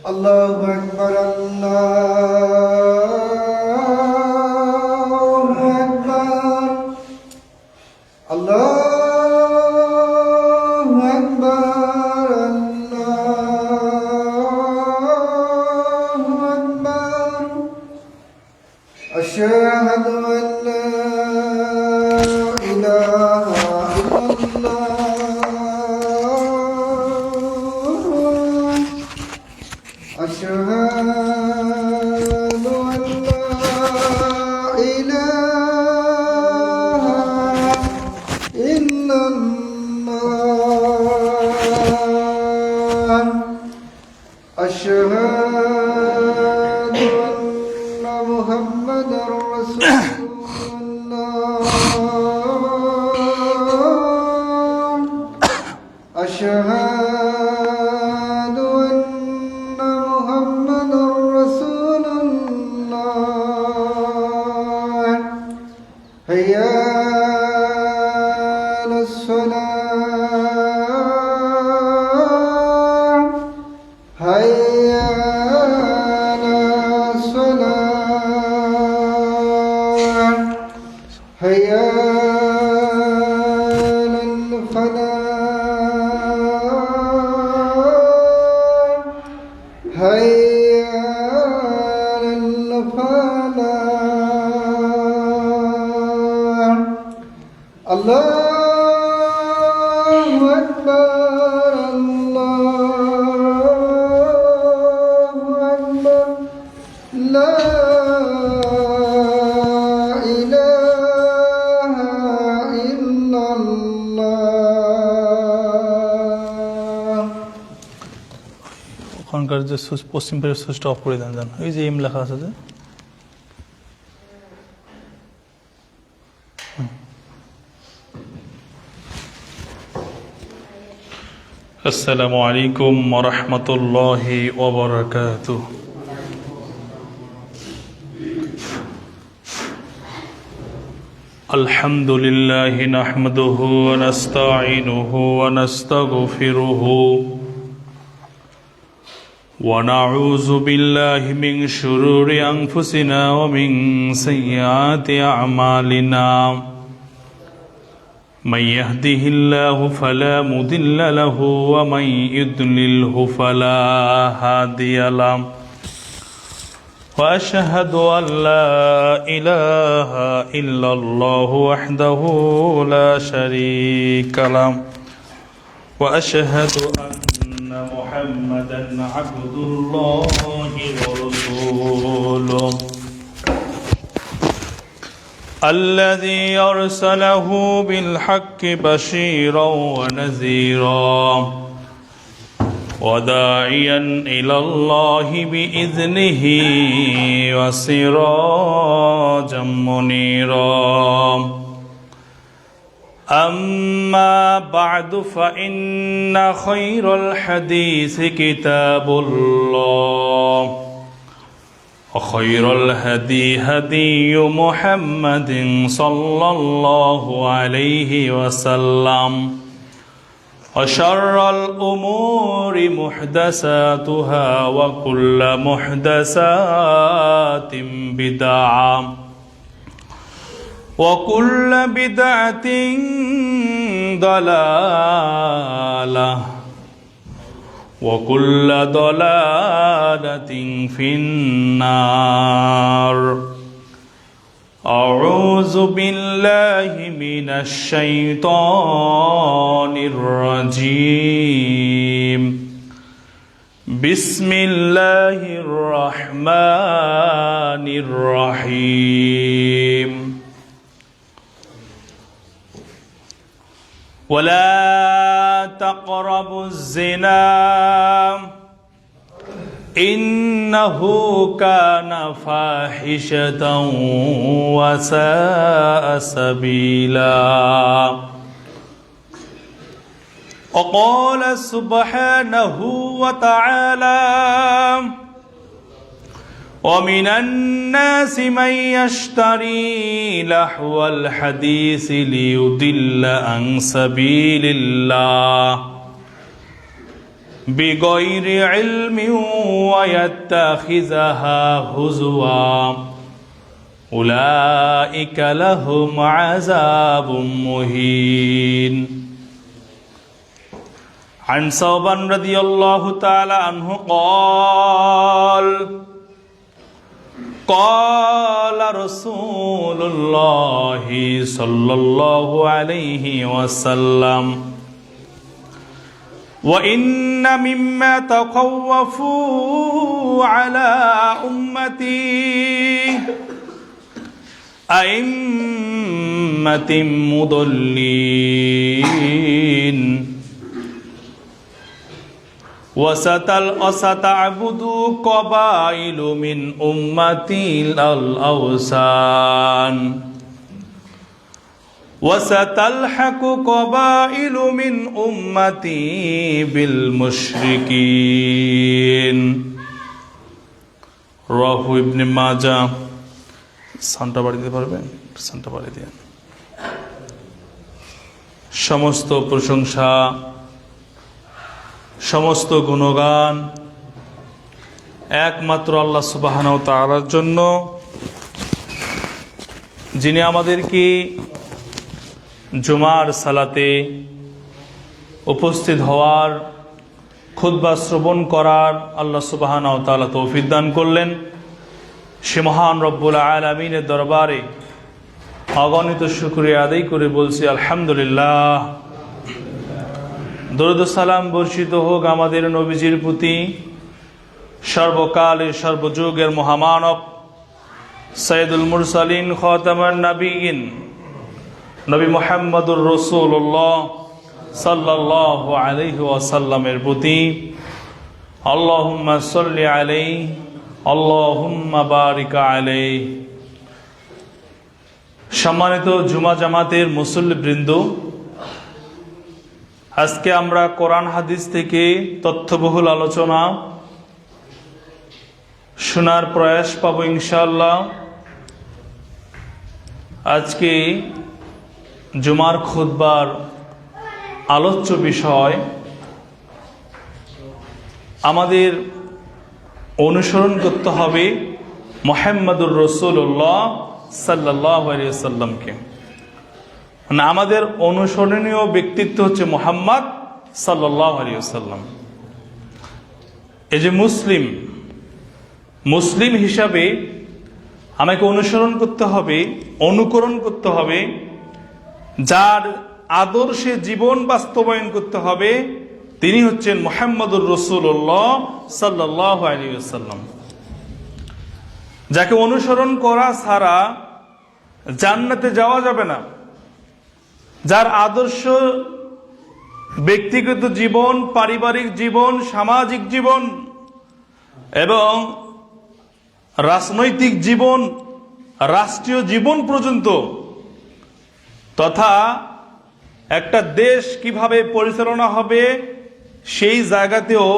Allahu Akbar, Allahu Akbar, Allahu Akbar, Allahu Akbar. Ashhadu an la ilaha illallah. أشهد أن لا إله إلا الله أشهد أن محمدا رسول الله أشهد هيا على الصلاة هيا على الصلاة هيا على الفلاح هيا على الفلاح. Allahu Akbar, Allahu Akbar, La ilaha illallah. ওখানকার যে পশ্চিম পাশের সুইচটা of করে দেন জান, এই যে এম লেখা আছে যে আসসালামু আলাইকুম ওয়া রাহমাতুল্লাহি ওয়া বারাকাতুহু। আলহামদুলিল্লাহি নাহমাদুহু ওয়া নাস্তাঈনুহু ওয়া নাস্তাগফিরুহু ওয়া নাউযু বিল্লাহি মিন শুরুরি আনফুসিনা ওয়া মিন সাইয়্যাতি আ'মালিনা। من يهده الله فلا مضل له ومن يضلله فلا هادي له وأشهد أن لا إله إلا الله وحده لا شريك له وأشهد أن محمدا عبد الله ورسوله الذي أرسله بالحق بشيرا ونذيرا وداعيا إلى الله بإذنه وسراجا منيرا. أما بعد فإن خير الحديث كتاب الله وخير الهدي هدي محمد صلى الله عليه وسلم وشر الأمور محدثاتها وكل محدثات بدعة وكل بدعة ضلالة وكل ضلالة في النار. أعوذ بالله من الشيطان الرجيم. بسم الله الرحمن الرحيم. ولا تقربوا الزنا إنه كان فاحشة وساء سبيلا وقال سبحانه وتعالى ومن الناس من يشتري لهو الحديث ليضل عن سبيل الله بغير علم ويتخذها هزوا أولئك لهم عذاب مهين عن ثوبان رضي الله تعالى عنه قال رسول الله صلى الله عليه وسلم وإن مما تخوفوا على أمتي أئمة مضلين وستعبد قبائل من أمتي الأوثان وستلحق قبائل من أمتي بالمشركين رواه ابن ماجه সানটা বাড়ি দিতে পারবেন? সানটা বাড়ি দেন। সমস্ত প্রশংসা সমস্ত গুণগান একমাত্র আল্লাহ সুবহানাহু ওয়া তাআলার জন্য, যিনি আমাদেরকে জুমার সালাতে উপস্থিত হওয়ার, খুতবা শ্রবণ করার আল্লাহ সুবহানাহু ওয়া তাআলা তৌফিক দান করলেন। সে মহান রব্বুল আলামিনের দরবারে অগণিত শুকরিয়া আদায় করে বলছি আলহামদুলিল্লাহ। দরুদ ও সালাম বর্ষিত হোক আমাদের নবীজির প্রতি, সর্বকালের সর্বযুগের মহামানব সাইয়্যিদুল মুরসালিন খাতামুন নবিয়্যিন নবী মুহাম্মদুর রাসূলুল্লাহ সাল্লাল্লাহু আলাইহি ওয়াসাল্লামের প্রতি। আল্লাহুম্মা সাল্লি আলাইহি আল্লাহুম্মা বারিক আলাইহি। সম্মানিত জুমা জামাতের মুসল্লিবৃন্দ, আজকে আমরা কোরআন হাদিস থেকে তথ্যবহুল আলোচনা শোনার প্রয়াস পাবো ইনশাআল্লাহ। আজকে জুমার খুতবার আলোচ্য বিষয় আমাদের অনুসরণ করতে হবে মুহাম্মদুর রাসূলুল্লাহ সাল্লাল্লাহু আলাইহি ওয়াসাল্লামকে। মানে আমাদের অনুসরণীয় ব্যক্তিত্ব হচ্ছে মুহাম্মদ সাল্লাল্লাহু আলাইহি ওয়াসাল্লাম। এই যে মুসলিম হিসাবে আমাকে অনুসরণ করতে হবে, অনুকরণ করতে হবে, যার আদর্শে জীবন বাস্তবায়ন করতে হবে, তিনি হচ্ছেন মুহাম্মদুর রাসূলুল্লাহ সাল্লাল্লাহু আলাইহি ওয়াসাল্লাম। যাকে অনুসরণ করা ছাড়া জান্নাতে যাওয়া যাবে না, যার আদর্শ ব্যক্তিগত জীবন, পারিবারিক জীবন, সামাজিক জীবন এবং রাজনৈতিক জীবন, রাষ্ট্রীয় জীবন পর্যন্ত, তথা একটা দেশ কিভাবে পরিচালনা হবে সেই জায়গাতেও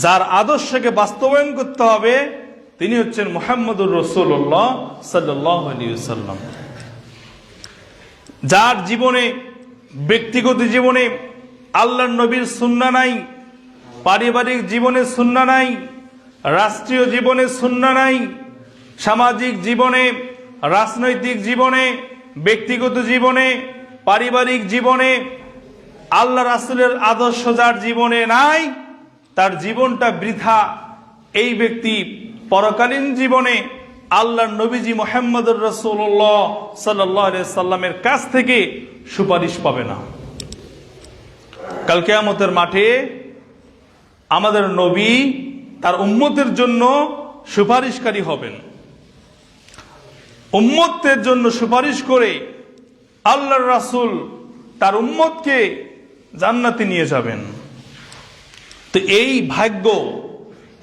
যার আদর্শকে বাস্তবায়ন করতে হবে, তিনি হচ্ছেন মুহাম্মদুর রাসূলুল্লাহ সাল্লাল্লাহু আলাইহি ওয়াসাল্লাম। যার জীবনে, ব্যক্তিগত জীবনে আল্লাহর নবীর সুন্নাহ নাই, পারিবারিক জীবনে সুন্নাহ নাই, রাষ্ট্রীয় জীবনে সুন্নাহ নাই, সামাজিক জীবনে, রাজনৈতিক জীবনে, ব্যক্তিগত জীবনে, পারিবারিক জীবনে আল্লাহ রাসূলের আদর্শ যার জীবনে নাই, তার জীবনটা বৃথা। এই ব্যক্তি পরকালীন জীবনে আল্লাহর নবীজি মুহাম্মদুর রাসূলুল্লাহ সাল্লাল্লাহু আলাইহি সাল্লামের কাছ থেকে সুপারিশ পাবে না। কাল কিয়ামতের মাঠে আমাদের নবী তার উম্মতের জন্য সুপারিশকারী হবেন। উম্মতের জন্য সুপারিশ করে আল্লাহর রাসূল তার উম্মতকে জান্নাতে নিয়ে যাবেন। তো এই ভাগ্য,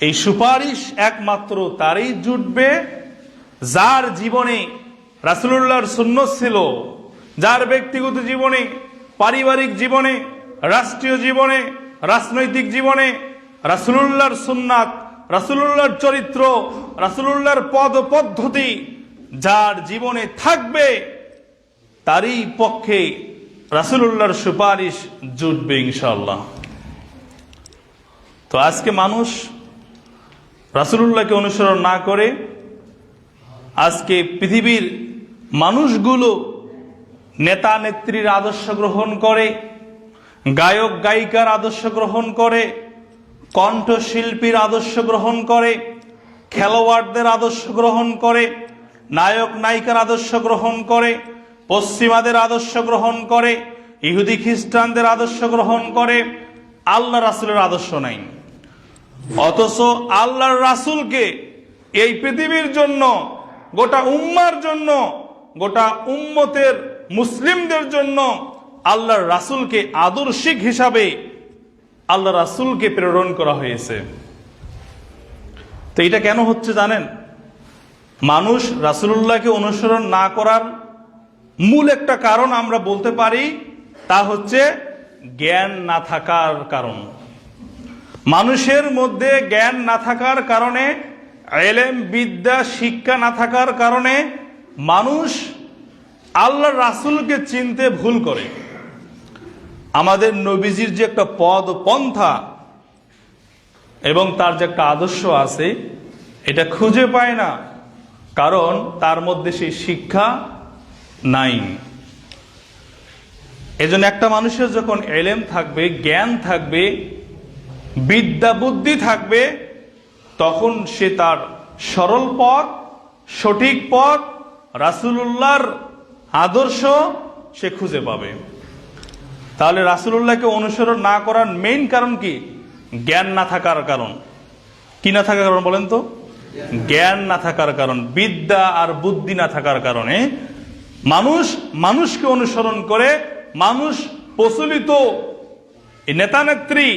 এই সুপারিশ একমাত্র তারই জুটবে যার জীবনে রাসূলুল্লাহর সুন্নাত ছিল, যার ব্যক্তিগত জীবনে, পারিবারিক জীবনে, রাষ্ট্রীয় জীবনে, রাজনৈতিক জীবনে রাসূলুল্লাহর সুন্নাত, রাসূলুল্লাহর চরিত্র, রাসূলুল্লাহর পদ পদ্ধতি যার জীবনে থাকবে তারই পক্ষে রাসূলুল্লাহর সুপারিশ জুটবে ইনশাআল্লাহ। তো আজকে মানুষ রাসূলুল্লাহকে অনুসরণ না করে আজকে পৃথিবীর মানুষগুলো নেতা নেত্রীর আদর্শ গ্রহণ করে, গায়ক গায়িকার আদর্শ গ্রহণ করে, কণ্ঠশিল্পীর আদর্শ গ্রহণ করে, খেলোয়াড়দের আদর্শ গ্রহণ করে, নায়ক নায়িকার আদর্শ গ্রহণ করে, পশ্চিমাদের আদর্শ গ্রহণ করে, ইহুদি খ্রিস্টানদের আদর্শ গ্রহণ করে, আল্লাহ রাসূলের আদর্শ নাই। অথচ আল্লাহর রাসূলকে এই পৃথিবীর জন্য, গোটা উম্মার জন্য, গোটা উম্মতের মুসলিমদের জন্য আল্লাহর রাসূলকে আদর্শিক হিসাবে আল্লাহ রাসূলকে প্রেরণ করা হয়েছে। তো এটা কেন হচ্ছে জানেন? মানুষ রাসূলুল্লাহকে অনুসরণ না করার মূল একটা কারণ আমরা বলতে পারি, তা হচ্ছে জ্ঞান না থাকার কারণ। মানুষের মধ্যে জ্ঞান না থাকার কারণে, ইলম বিদ্যা শিক্ষা না থাকার কারণে মানুষ আল্লাহর রাসূলকে চিনতে ভুল করে। আমাদের নবীজির যে একটা পদ পন্থা এবং তার যে একটা আদর্শ আছে, এটা খুঁজে পায় না, কারণ তার মধ্যে সেই শিক্ষা নাই। এজন্য একটা মানুষের যখন ইলম থাকবে, জ্ঞান থাকবে, বিদ্যা বুদ্ধি থাকবে, তখন সে তার সরল পথ, সঠিক পথ, রাসূলুল্লাহর আদর্শ সে খুঁজে পাবে। তাহলে রাসূলুল্লাহকে অনুসরণ না করার মেইন কারণ কি? জ্ঞান না থাকার কারণ। কি না থাকার কারণ বলেন তো? জ্ঞান না থাকার কারণ, বিদ্যা আর বুদ্ধি না থাকার কারণে মানুষ মানুষকে অনুসরণ করে, মানুষ প্রচলিত নেতা নেত্রী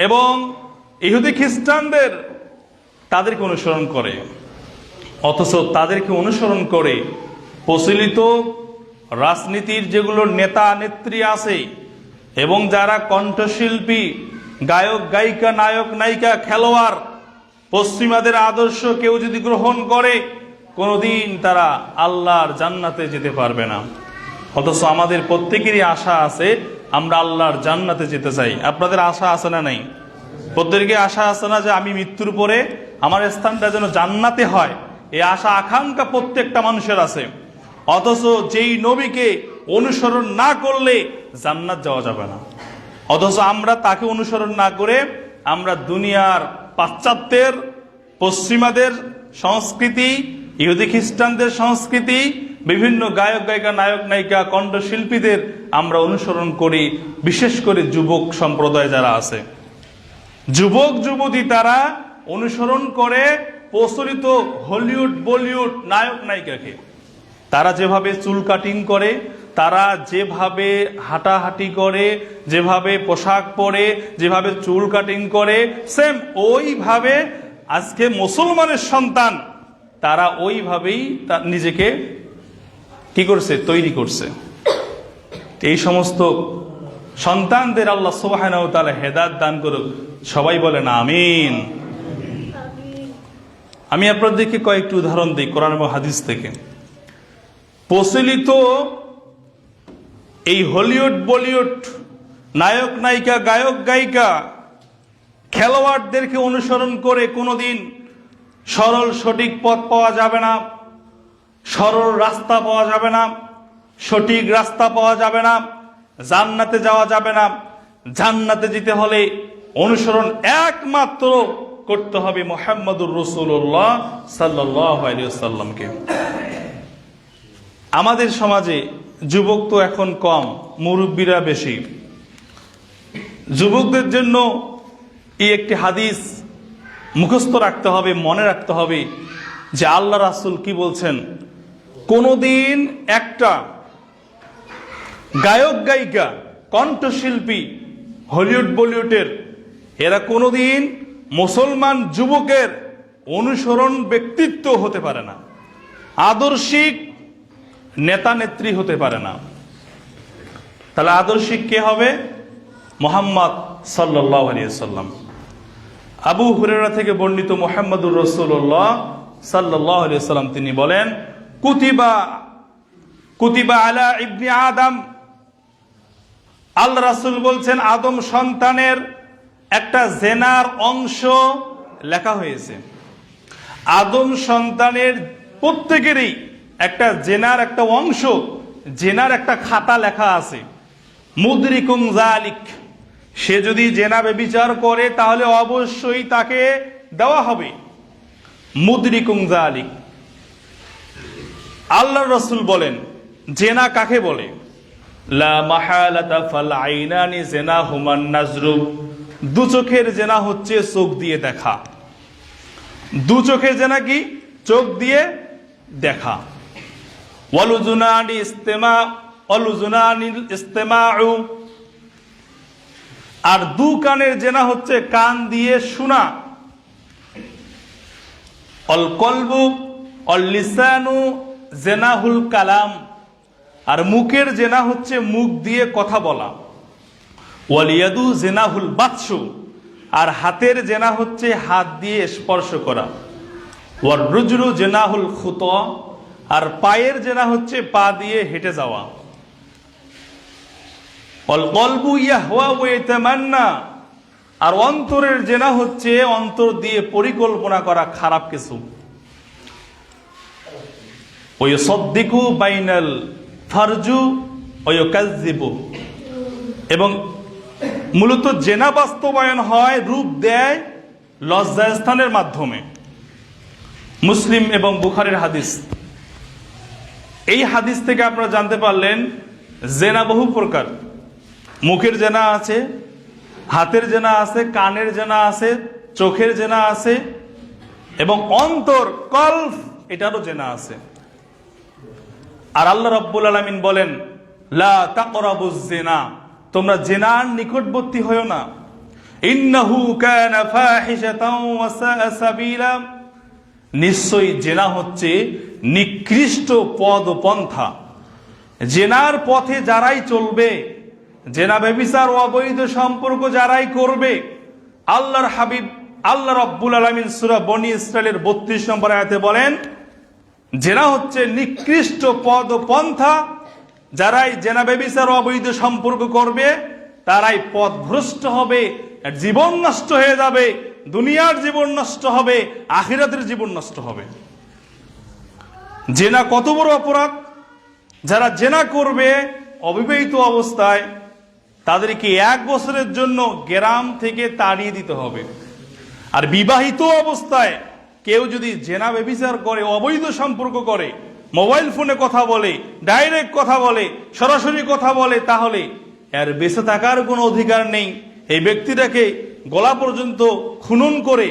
এবং ইহুদি খ্রিস্টানদের তাদেরকে অনুসরণ করে। অথচ তাদেরকে অনুসরণ করে প্রচলিত রাজনীতির যেগুলো নেতা নেত্রী আছে এবং যারা কণ্ঠশিল্পী, গায়ক গায়িকা, নায়ক নায়িকা, খেলোয়াড়, পশ্চিমাদের আদর্শ কেউ যদি গ্রহণ করে, কোনোদিন তারা আল্লাহর জান্নাতে যেতে পারবে না। অথচ আমাদের প্রত্যেকেরই আশা আছে, আমরা আল্লাহর জান্নাতে যেতে চাই। আপনাদের আশা আছে না নাই? প্রত্যেকেরই আশা আছে না যে আমি মৃত্যুর পরে আমার স্থানটা যেন জান্নাতে হয়? এই আশা আকাঙ্ক্ষা প্রত্যেকটা মানুষের আছে। অথচ যেই নবীকে অনুসরণ না করলে জান্নাত যাওয়া যাবে না, অথচ আমরা তাকে অনুসরণ না করে আমরা দুনিয়ার পাশ্চাত্যের, পশ্চিমাদের সংস্কৃতি, ইহুদি খ্রিস্টানদের সংস্কৃতি, বিভিন্ন গায়ক গায়িকা, নায়ক নায়িকা, কণ্ঠশিল্পীদের আমরা অনুসরণ করি। বিশেষ করে যুবক সম্প্রদায় যারা আছে, যুবক যুবতী, তারা অনুসরণ করে প্রচলিত হলিউড বলিউড নায়ক নায়িকাকে। তারা যেভাবে চুল কাটিং করে, তারা যেভাবে হাঁটাহাঁটি করে, যেভাবে পোশাক পরে, যেভাবে চুল কাটিং করে, সেম ওইভাবে আজকে মুসলমানের সন্তান তারা ওইভাবেই নিজেকে কি করছে? তৈরি করছে। এই সমস্ত সন্তানদের আল্লাহ সুবহানাহু ওয়া তাআলা হেদায়েত দান করুক। সবাই বলেন আমিন। আমি আপনাদেরকে কয়েকটি উদাহরণ দিই কোরআন এবং হাদিস থেকে। প্রচলিত এই হলিউড বলিউড নায়ক নায়িকা, গায়ক গায়িকা, খেলোয়াড়দেরকে অনুসরণ করে কোনোদিন সরল সঠিক পথ পাওয়া যাবে না, সরল রাস্তা পাওয়া যাবে না, সঠিক রাস্তা পাওয়া যাবে না, জান্নাতে যাওয়া যাবে না। জান্নাতে যেতে হলে অনুসরণ একমাত্র করতে হবে মুহাম্মদুর রাসূলুল্লাহ সাল্লাল্লাহু আলাইহি ওয়াসাল্লামকে। আমাদের সমাজে যুবক তো এখন কম, মুরব্বীরা বেশি। যুবকদের জন্য এই একটি হাদিস মুখস্থ রাখতে হবে, মনে রাখতে হবে যে আল্লাহ রাসূল কি বলছেন। কোনোদিন একটা গায়ক গায়িকা, কণ্ঠশিল্পী হলিউড বলিউডের, এরা কোনোদিন মুসলমান যুবকের অনুসরণ ব্যক্তিত্ব হতে পারে না, আদর্শিক নেতা নেত্রী হতে পারে না। তাহলে আদর্শিক কে হবে? মুহাম্মদ সাল্লাল্লাহু আলাইহি সাল্লাম। আবু হুরায়রা থেকে বর্ণিত মুহাম্মদুর রাসূলুল্লাহ সাল্লাল্লাহু আলাইহি সাল্লাম তিনি বলেন, কুতিবা আলা ইবনি আদম, আল্লাহ রাসূল বলছেন আদম সন্তানের একটা জেনার অংশ লেখা হয়েছে। আদম সন্তানের প্রত্যেকেরই একটা জেনার একটা অংশ, জেনার একটা খাতা লেখা আছে। মুদরিকুম যালিক, সে যদি জেনা ব্যভিচার করে তাহলে অবশ্যই তাকে দেওয়া হবে। মুদরিকুম যালিক। আল্লাহর রাসূল বলেন জেনা কাকে বলে? লা মাহালাতা ফাল আইনানি জিনাহুমান নাজরু, দু চোখের জেনা হচ্ছে চোখ দিয়ে দেখা। দু চোখের জেনা কি? চোখ দিয়ে দেখা। ওয়ালুজুনানি ইস্তেমাউ, আর দু কানের জেনা হচ্ছে কান দিয়ে শোনা। অল কলবু অল লিসানু জেনাহুল কালাম, আর মুখের জেনা হচ্ছে মুখ দিয়ে কথা বলা। ওয়ালিয়াদু জেনাহুল বাতসু, আর হাতের জেনা হচ্ছে হাত দিয়ে স্পর্শ করা। ওয়ার রুজলু জেনাহুল খুতা, আর পায়ের জেনা হচ্ছে পা দিয়ে হেঁটে যাওয়া। অল কলবু ইয়াহওয়া ওয়া ইয়াতামান্না, আর অন্তরের জেনা হচ্ছে অন্তর দিয়ে পরিকল্পনা করা খারাপ কিছু। ওয়া ইউসাদ্দিকু বাইনাল ফারজু ওয়া ইউকাযযিবু, এবং মূলত জেনা বাস্তবায়ন হয়, রূপ দেয় লজ্জাস্থানের মাধ্যমে। মুসলিম এবং বুখারীর হাদিস। এই হাদিস থেকে আপনারা জানতে পারলেন জেনা বহু প্রকার। মুখের জেনা আছে, হাতের জেনা আছে, কানের জেনা আছে, চোখের জেনা আছে, এবং অন্তর কলব এটারও জেনা আছে। আর আল্লাহ রাব্বুল আলামিন বলেন লা তাকরাবুজ জিনা, তোমরা জেনার নিকটবর্তী হয়ো না। ইন্নাহু কানা ফাহিশাতাও ওয়া সাআ সাবিলা, নিশ্চয়ই জেনা হচ্ছে নিকৃষ্ট পদ ও পন্থা। জেনার পথে যারাই চলবে, জেনা ব্যভিচার ও অবৈধ সম্পর্ক যারাই করবে, আল্লাহর হাবিব আল্লাহ রাব্বুল আলামিন সূরা বনী ইসরাইলের 32 নম্বর আয়াতে বলেন জেনা হচ্ছে নিকৃষ্ট পদ ও পন্থা। যারাই জেনা ব্যভিচার ও অবৈধ সম্পর্ক করবে তারাই পথভ্রষ্ট হবে, জীবন নষ্ট হয়ে যাবে, দুনিয়ার জীবন নষ্ট হবে, আখিরাতের জীবন নষ্ট হবে। জেনা কত বড় অপরাধ! যারা জেনা করবে অবিবাহিত অবস্থায় তাদেরকে 1 বছরের জন্য গ্রাম থেকে তাড়িয়ে দিতে হবে। আর বিবাহিত অবস্থায় কেউ যদি জেনা ব্যভিচার করে, অবৈধ সম্পর্ক করে, মোবাইল ফোনে কথা বলে, ডাইরেক্ট কথা বলে, সরাসরি কথা বলে, তাহলে এর বেঁচে থাকার কোনো অধিকার নেই। এই ব্যক্তিটাকে গলা পর্যন্ত খুনন করে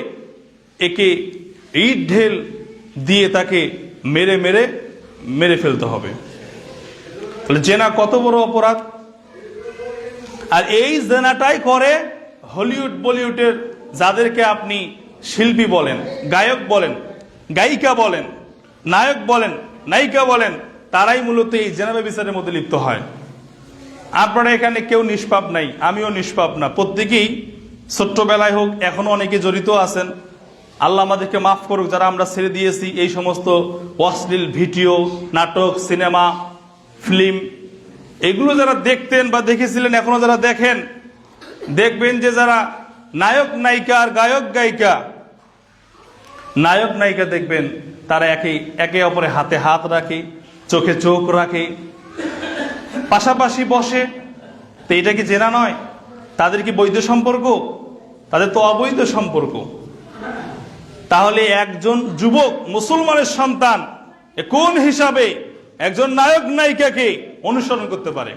একে ইট ঢেল দিয়ে তাকে মেরে মেরে মেরে ফেলতে হবে। জেনা কত বড় অপরাধ! আর এই জেনাটাই করে হলিউড বলিউডের যাদেরকে আপনি শিল্পী বলেন, গায়ক বলেন, গায়িকা বলেন, নায়ক বলেন, নায়িকা বলেন, তারাই মূলত এই জেনা ব্যভিচারের মধ্যে লিপ্ত হয়। আপনারা এখানে কেউ নিষ্পাপ নাই, আমিও নিষ্পাপ না। প্রত্যেকেই ছোট্টবেলায় হোক এখনো অনেকে জড়িত আছেন। আল্লাহ আমাদেরকে মাফ করুক যারা আমরা ছেড়ে দিয়েছি এই সমস্ত অশ্লীল ভিডিও, নাটক, সিনেমা, ফিল্ম। এগুলো যারা দেখতেন বা দেখেছিলেন, এখনো যারা দেখেন, দেখবেন যে যারা নায়ক নায়িকা আর গায়ক গায়িকা, নায়ক নায়িকা দেখবেন তারা একে অপরের হাতে হাত রাখে, চোখে চোখ রাখে, পাশাপাশি বসে। তো এটা কি জেনা নয়? তাদের কি বৈধ সম্পর্ক? তাদের তো অবৈধ সম্পর্ক। তাহলে একজন যুবক মুসলমানের সন্তান কোন হিসাবে একজন নায়ক নায়িকাকে অনুসরণ করতে পারে,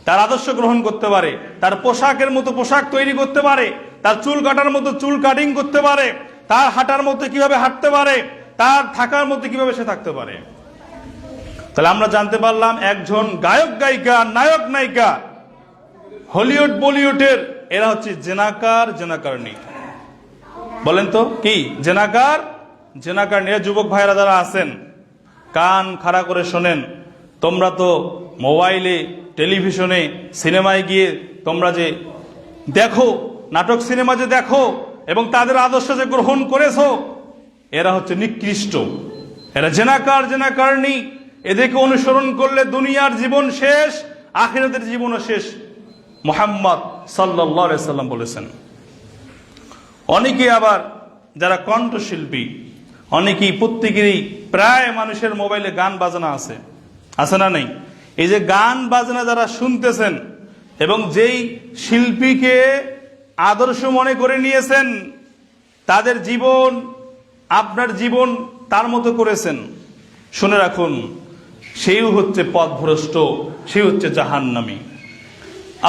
তার আদর্শ গ্রহণ করতে পারে, তার পোশাকের মতো পোশাক তৈরি করতে পারে, তার চুল কাটার মতো চুল কাটিং করতে পারে, তার হাঁটার মতো কিভাবে হাঁটতে পারে, তার থাকার মতো কিভাবে সে থাকতে পারে। তাহলে আমরা জানতে পারলাম একজন গায়ক গায়িকা, নায়ক নায়িকা, হলিউড বলিউডের এরা হচ্ছে জেনাকারনী। বলেন তো কি জেনাকারনী? এরা যুবক ভাইরা যারা আছেন, কান খাড়া করে শোনেন। তোমরা তো মোবাইলে, টেলিভিশনে, সিনেমায় গিয়ে তোমরা যে দেখো, নাটক সিনেমা যে দেখো এবং তাদের আদর্শ যে গ্রহণ করেছো, এরা হচ্ছে নিকৃষ্ট, এরা জেনাকারনী। এদেরকে অনুসরণ করলে দুনিয়ার জীবন শেষ, আখিরাতের জীবনও শেষ। মুহাম্মদ সাল্লাল্লাহু আলাইহি সাল্লাম বলেছেন। অনেকে আবার যারা কণ্ঠশিল্পী, অনেকেই প্রত্যেকেরই প্রায় মানুষের মোবাইলে গান বাজনা আছে না নেই? এই যে গান বাজনা যারা শুনতেছেন এবং যেই শিল্পীকে আদর্শ মনে করে নিয়েছেন, তাদের জীবন আপনার জীবন তার মতো করেছেন, শুনে রাখুন, সেই হচ্ছে পথভ্রষ্ট, সেই হচ্ছে জাহান্নামী।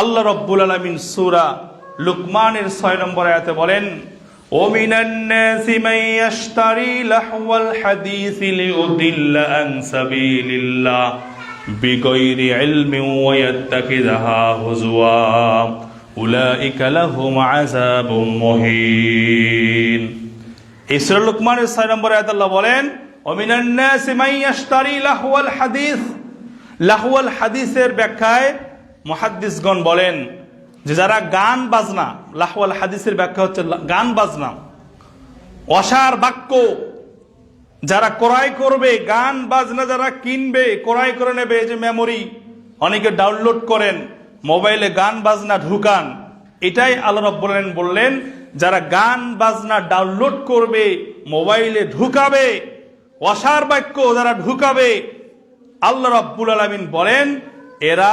আল্লাহ রাব্বুল আলামিন সূরা লুকমানের 6 নম্বর আয়াতে বলেন, ওমিনান নাসি মান ইয়াশতারি লাহওয়াল হাদিসি লিউদিল্লা আন সাবিলিল্লাহ বিগাইরি ইলমিন ওয়া ইয়াত্তাখিযাহা হুজওয়া উলাইকা লাহুম আযাবুম মুহিন। এই সূরা লুকমানের 6 নম্বর আয়াতে আল্লাহ বলেন, ওমিনান নাসি মান ইয়াশতারি লাহওয়াল হাদিস। লাহওয়াল হাদিসের ব্যাখ্যায় মুহাদ্দিসগণ বলেন যে যারা গান বাজনা, লাহওয়াল হাদিসের ব্যাখ্যা হচ্ছে গান বাজনা, অসার বাক্য যারা ক্রয় করবে, গান বাজনা যারা কিনবে, ক্রয় করে নেবে, যে মেমোরি অনেকে ডাউনলোড করেন, মোবাইলে গান বাজনা ঢুকান, এটাই আল্লাহ রাব্বুল আলামিন বললেন, যারা গান বাজনা ডাউনলোড করবে, মোবাইলে ঢুকাবে, অসার বাক্য যারা ঢুকাবে, আল্লাহ রাব্বুল আলামিন বলেন এরা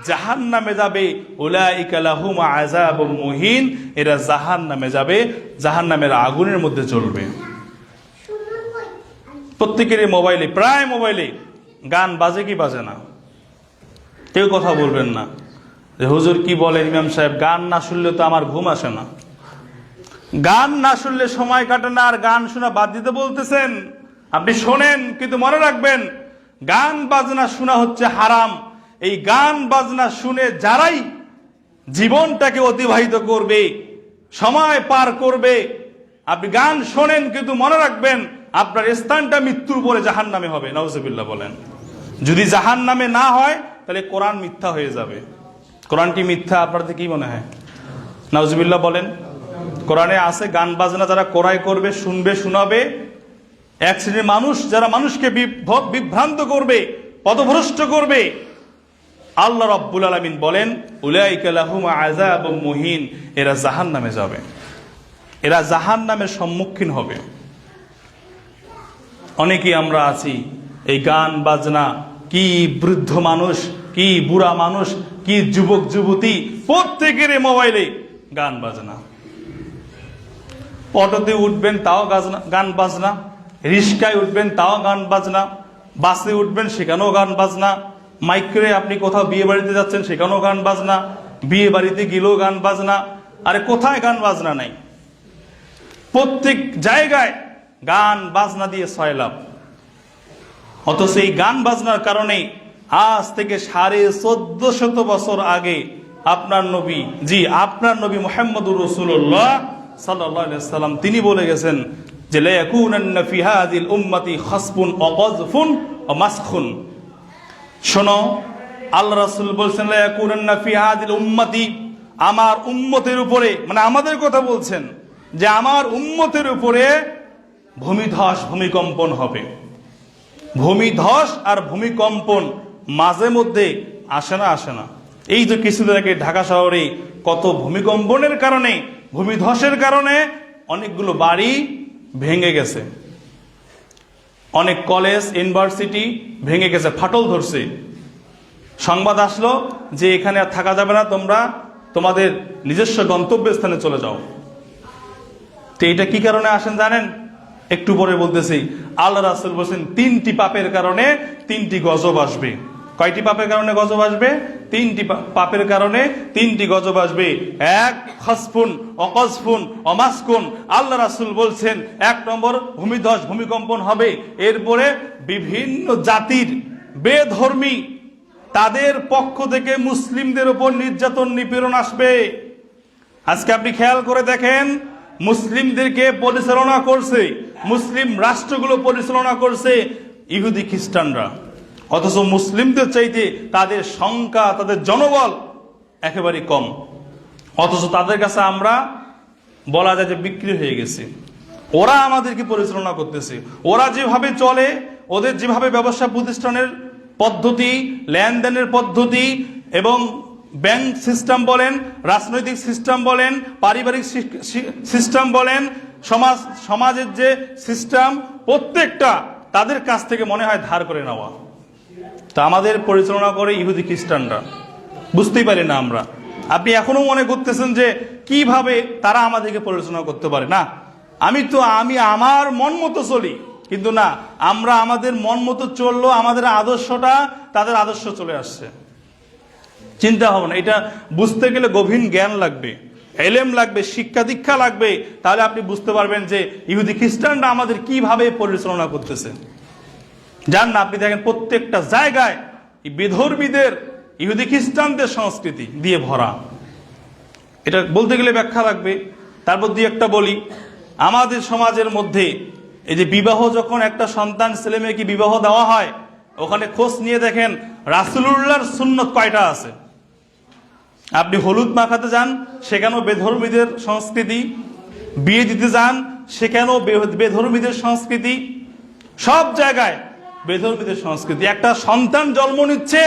জাহান্নামে যাবে। উলাইকা লাহুম আযাবুম মুহিন। এরা জাহান্নামে যাবে, জাহান্নামের আগুনের মধ্যে জ্বলবে। প্রত্যেকেরই মোবাইলে, প্রায় মোবাইলে গান বাজে কি বাজে না? কেউ কথা বলবেন না যে হুজুর কি বলেন ইমাম সাহেব, গান না শুনলে তো আমার ঘুম আসে না। গান না শুনলে সময় কাটে না, আর গান শোনা বাদ দিতে বলতেছেন? আপনি শোনেন, কিন্তু মনে রাখবেন গান বাজনা শোনা হচ্ছে হারাম। এই গান বাজনা শুনে যারাই জীবনটাকে অতিবাহিত করবে, সময় পার করবে, আপনি গান শোনেন, কিন্তু মনে রাখবেন আপনার স্থানটা মৃত্যুর পরে জাহান্নামে হবে। নাউজুবিল্লাহ বলেন। যদি জাহান্নামে না হয় তাহলে কোরআন মিথ্যা হয়ে যাবে। কোরআন কি মিথ্যা? আপনাদের কি মনে হয়? নাউজুবিল্লাহ বলেন। কোরআনে আছে গান বাজনা যারা ক্রয় করবে, শুনবে, শোনাবে, এক শ্রেণীর মানুষ যারা মানুষকে বিভ্রান্ত করবে, পথভ্রষ্ট করবে, আল্লাহ রাব্বুল আলামিন বলেন উলাইকা লাহুম আযাবুম মুহিন। এরা জাহান্নামে যাবে, এরা জাহান্নামের সম্মুখীন হবে। অনেকেই আমরা আছি এই গান বাজনা, কি বৃদ্ধ মানুষ, কি বুড়া মানুষ, কি যুবক যুবতী, প্রত্যেকের মোবাইলে গান বাজনা। অটোতে উঠবেন তাও গান বাজনা, রিস্কায় উঠবেন তাও গান বাজনা, বাসে উঠবেন সেখানেও গান বাজনা, মাইক্রে আপনি কোথাও বিয়ে বাড়িতে যাচ্ছেন সেখানেও গান বাজনা, বিয়ে বাড়িতে গেলেও গান বাজনা। আরে কোথায় গান বাজনা নাই? প্রত্যেক জায়গায় গান বাজনা দিয়ে সয়লাভ। অথচ এই গান বাজনার কারণে আজ থেকে 1450 বছর আগে আপনার নবী মুহাম্মদুর রাসূলুল্লাহ সাল্লাল্লাহু আলাইহি ওয়াসাল্লাম তিনি বলে গেছেন যে লা ইয়াকুনান্না ফি হাযিল উম্মতি খাসফুন ওয়া কাযফুন ওয়া মাসখুন। শোনো, আল্লাহ রাসূল বলছেন লা ইয়াকুনান্না ফি হাযিল উম্মতি, আমার উম্মতের উপরে, মানে আমাদের কথা বলছেন যে আমার উম্মতের উপরে ভূমিধস, ভূমিকম্পন হবে। ভূমিধস আর ভূমিকম্পন মাঝে মধ্যে আসে না? এই যে কিছুদিন আগে ঢাকা শহরে কত ভূমিকম্পনের কারণে, ভূমিধসের কারণে অনেকগুলো বাড়ি ভেঙে গেছে, অনেক কলেজ ইউনিভার্সিটি ভেঙে গেছে, ফাটল ধরছে। সংবাদ আসলো যে এখানে আর থাকা যাবে না, তোমরা তোমাদের নিজস্ব গন্তব্যস্থানে চলে যাও। তো এটা কি কারণে আসেন জানেন? একটু পরে বলতেছি। আল্লাহ রাসূল বলেছেন 3টি পাপের কারণে 3টি গজব আসবে। কয়টি পাপের কারণে গজব আসবে? 3টি পাপের কারণে 3টি গজব আসবে। 1 খাসফুন ওয়া কাযফুন ওয়া মাসকুন। আল্লাহ রাসূল বলছেন 1 নম্বর ভূমিধস, ভূমিকম্পন হবে। এরপরে বিভিন্ন জাতির বেধর্মী তাদের পক্ষ থেকে মুসলিমদের উপর নির্যাতন নিপীড়ন আসবে। আজকে আপনি খেয়াল করে দেখেন, মুসলিমদেরকে পরিচালনা করছে, মুসলিম রাষ্ট্রগুলো পরিচালনা করছে ইহুদি খ্রিস্টানরা, অথচ মুসলিমদের চাইতে তাদের সংখ্যা, তাদের জনবল একেবারেই কম। অথচ তাদের কাছে আমরা বলা যায় যে বিক্রি হয়ে গেছে। ওরা আমাদেরকে পরিচালনা করতেছে, ওরা যেভাবে চলে, ওদের যেভাবে ব্যবসা প্রতিষ্ঠানের পদ্ধতি, লেনদেনের পদ্ধতি এবং ব্যাংক সিস্টেম বলেন, রাজনৈতিক সিস্টেম বলেন, পারিবারিক সিস্টেম বলেন, সমাজের যে সিস্টেম, প্রত্যেকটা তাদের কাছ থেকে মনে হয় ধার করে নেওয়া। তা আমাদের পরিচালনা করে ইহুদি খ্রিস্টানরা, বুঝতেই পারি না আমরা। আপনি এখনো মনে করতেছেন যে কিভাবে তারা আমাদেরকে পরিচালনা করতে পারে। না, আমি আমার মন মতো চলি, কিন্তু না, আমরা আমাদের মন মতো চললো, আমাদের আদর্শটা তাদের আদর্শ চলে আসছে। চিন্তা হবে না, এটা বুঝতে গেলে গভীর জ্ঞান লাগবে, এলেম লাগবে, শিক্ষা দীক্ষা লাগবে, তাহলে আপনি বুঝতে পারবেন যে ইহুদি খ্রিস্টানরা আমাদের কিভাবে পরিচালনা করতেছে। জান না, আপনি দেখেন প্রত্যেকটা জায়গায় বিধর্মীদের, ইহুদি খ্রিস্টানদের সংস্কৃতি দিয়ে ভরা। এটা বলতে গেলে ব্যাখ্যা লাগবে। তারপর দিয়ে একটা বলি, আমাদের সমাজের মধ্যে এই যে বিবাহ, যখন একটা সন্তান ছেলে মেয়েকে বিবাহ দেওয়া হয়, ওখানে খোঁজ নিয়ে দেখেন রাসূলুল্লাহর সুন্নত কয়টা আছে। আপনি হলুদ মাখাতে যান, সেখানেও বেধর্মীদের সংস্কৃতি। বিয়ে দিতে যান, সেখানেও বেধর্মীদের সংস্কৃতি। সব জায়গায় বেধর্মীদের সংস্কৃতি। একটা সন্তান জন্ম নিচ্ছে,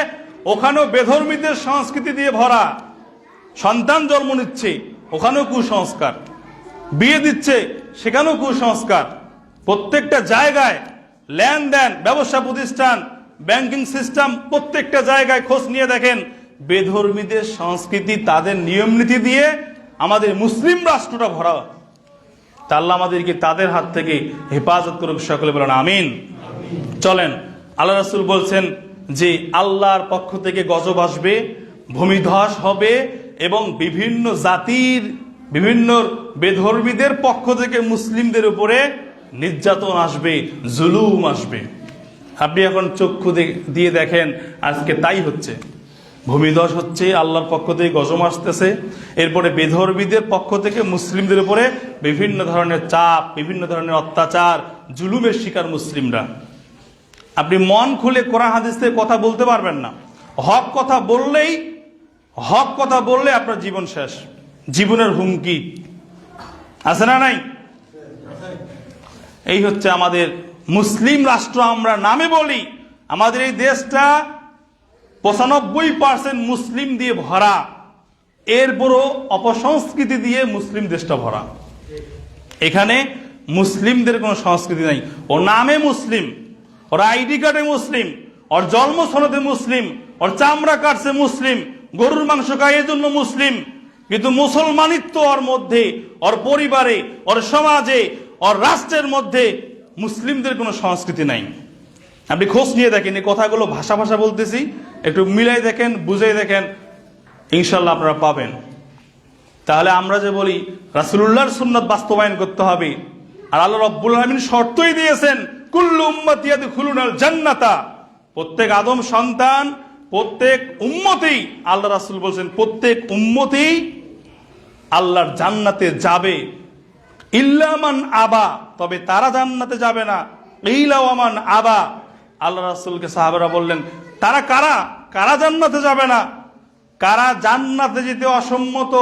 ওখানেও বেধর্মীদের সংস্কৃতি দিয়ে ভরা। সন্তান জন্ম নিচ্ছে, ওখানেও কুসংস্কার। বিয়ে দিচ্ছে, সেখানেও কুসংস্কার। প্রত্যেকটা জায়গায় লেনদেন, ব্যবসা প্রতিষ্ঠান, ব্যাংকিং সিস্টেম, প্রত্যেকটা জায়গায় খোঁজ নিয়ে দেখেন বেধর্মীদের সংস্কৃতি, তাদের নিয়ম নীতি দিয়ে আমাদের মুসলিম রাষ্ট্রটা ভরা। তা আল্লাহ আমাদেরকে তাদের হাত থেকে হেফাজত করুক, সকলে বলেন আমিন। চলেন, আল্লাহ রাসূল বলছেন যে আল্লাহর পক্ষ থেকে গজব আসবে, ভূমিধস হবে, এবং বিভিন্ন জাতির, বিভিন্ন বেধর্মীদের পক্ষ থেকে মুসলিমদের উপরে নির্যাতন আসবে, জুলুম আসবে। আপনি এখন চক্ষু দিয়ে দেখেন, আজকে তাই হচ্ছে। ভূমিধস হচ্ছে, আল্লাহর পক্ষ থেকে গজব আসতেছে, এরপরে বেধর্মীদের পক্ষ থেকে মুসলিমদের উপরে বিভিন্ন ধরনের চাপ, বিভিন্ন ধরনের অত্যাচার, জুলুমের শিকার মুসলিমরা। আপনি মন খুলে কোরআন হাদিস থেকে কথা বলতে পারবেন না। হক কথা বললে আপনার জীবন শেষ, জীবনের হুমকি আছে না নাই? এই হচ্ছে আমাদের মুসলিম রাষ্ট্র। আমরা নামে বলি, আমাদের এই দেশটা 95% মুসলিম দিয়ে ভরা, এরপরও অপসংস্কৃতি দিয়ে মুসলিম দেশটা ভরা। এখানে মুসলিমদের কোনো সংস্কৃতি নাই। ও নামে মুসলিম, ওর আইডি কার্ডে মুসলিম, ওর জন্ম সনদে মুসলিম, ওর চামড়া কাটছে মুসলিম, গরুর মাংস খায় এজন্য মুসলিম, কিন্তু মুসলমানিত্ব ওর মধ্যে, ওর পরিবারে, ওর সমাজে, ওর রাষ্ট্রের মধ্যে মুসলিমদের কোনো সংস্কৃতি নাই। আপনি খোঁজ নিয়ে দেখেন, এই কথাগুলো ভাষা বলতেছি, একটু মিলাই দেখেন, বুঝাই দেখেন, ইনশাল্লাহ আপনারা পাবেন। তাহলে আমরা যে বলি রাসূলুল্লাহর সুন্নাত বাস্তবায়ন করতে হবে, আর আল্লাহ রাব্বুল আলামিন শর্তই দিয়েছেন কুল্লু উম্মতি ইয়াদখুলুনাল জান্নাতা, প্রত্যেক আদম সন্তান, প্রত্যেক উম্মতেই, আল্লাহ রাসূল বলছেন প্রত্যেক উম্মতেই আল্লাহর জান্নাতে যাবে, ইল্লা মান আবা, তবে তারা জান্নাতে যাবে না। ইলা ওয়ামান আবা, আল্লাহ রাসূলকে সাহাবারা বললেন তারা কারা, কারা জান্নাতে যাবে না, কারা জান্নাতে যেতে অসম্মত?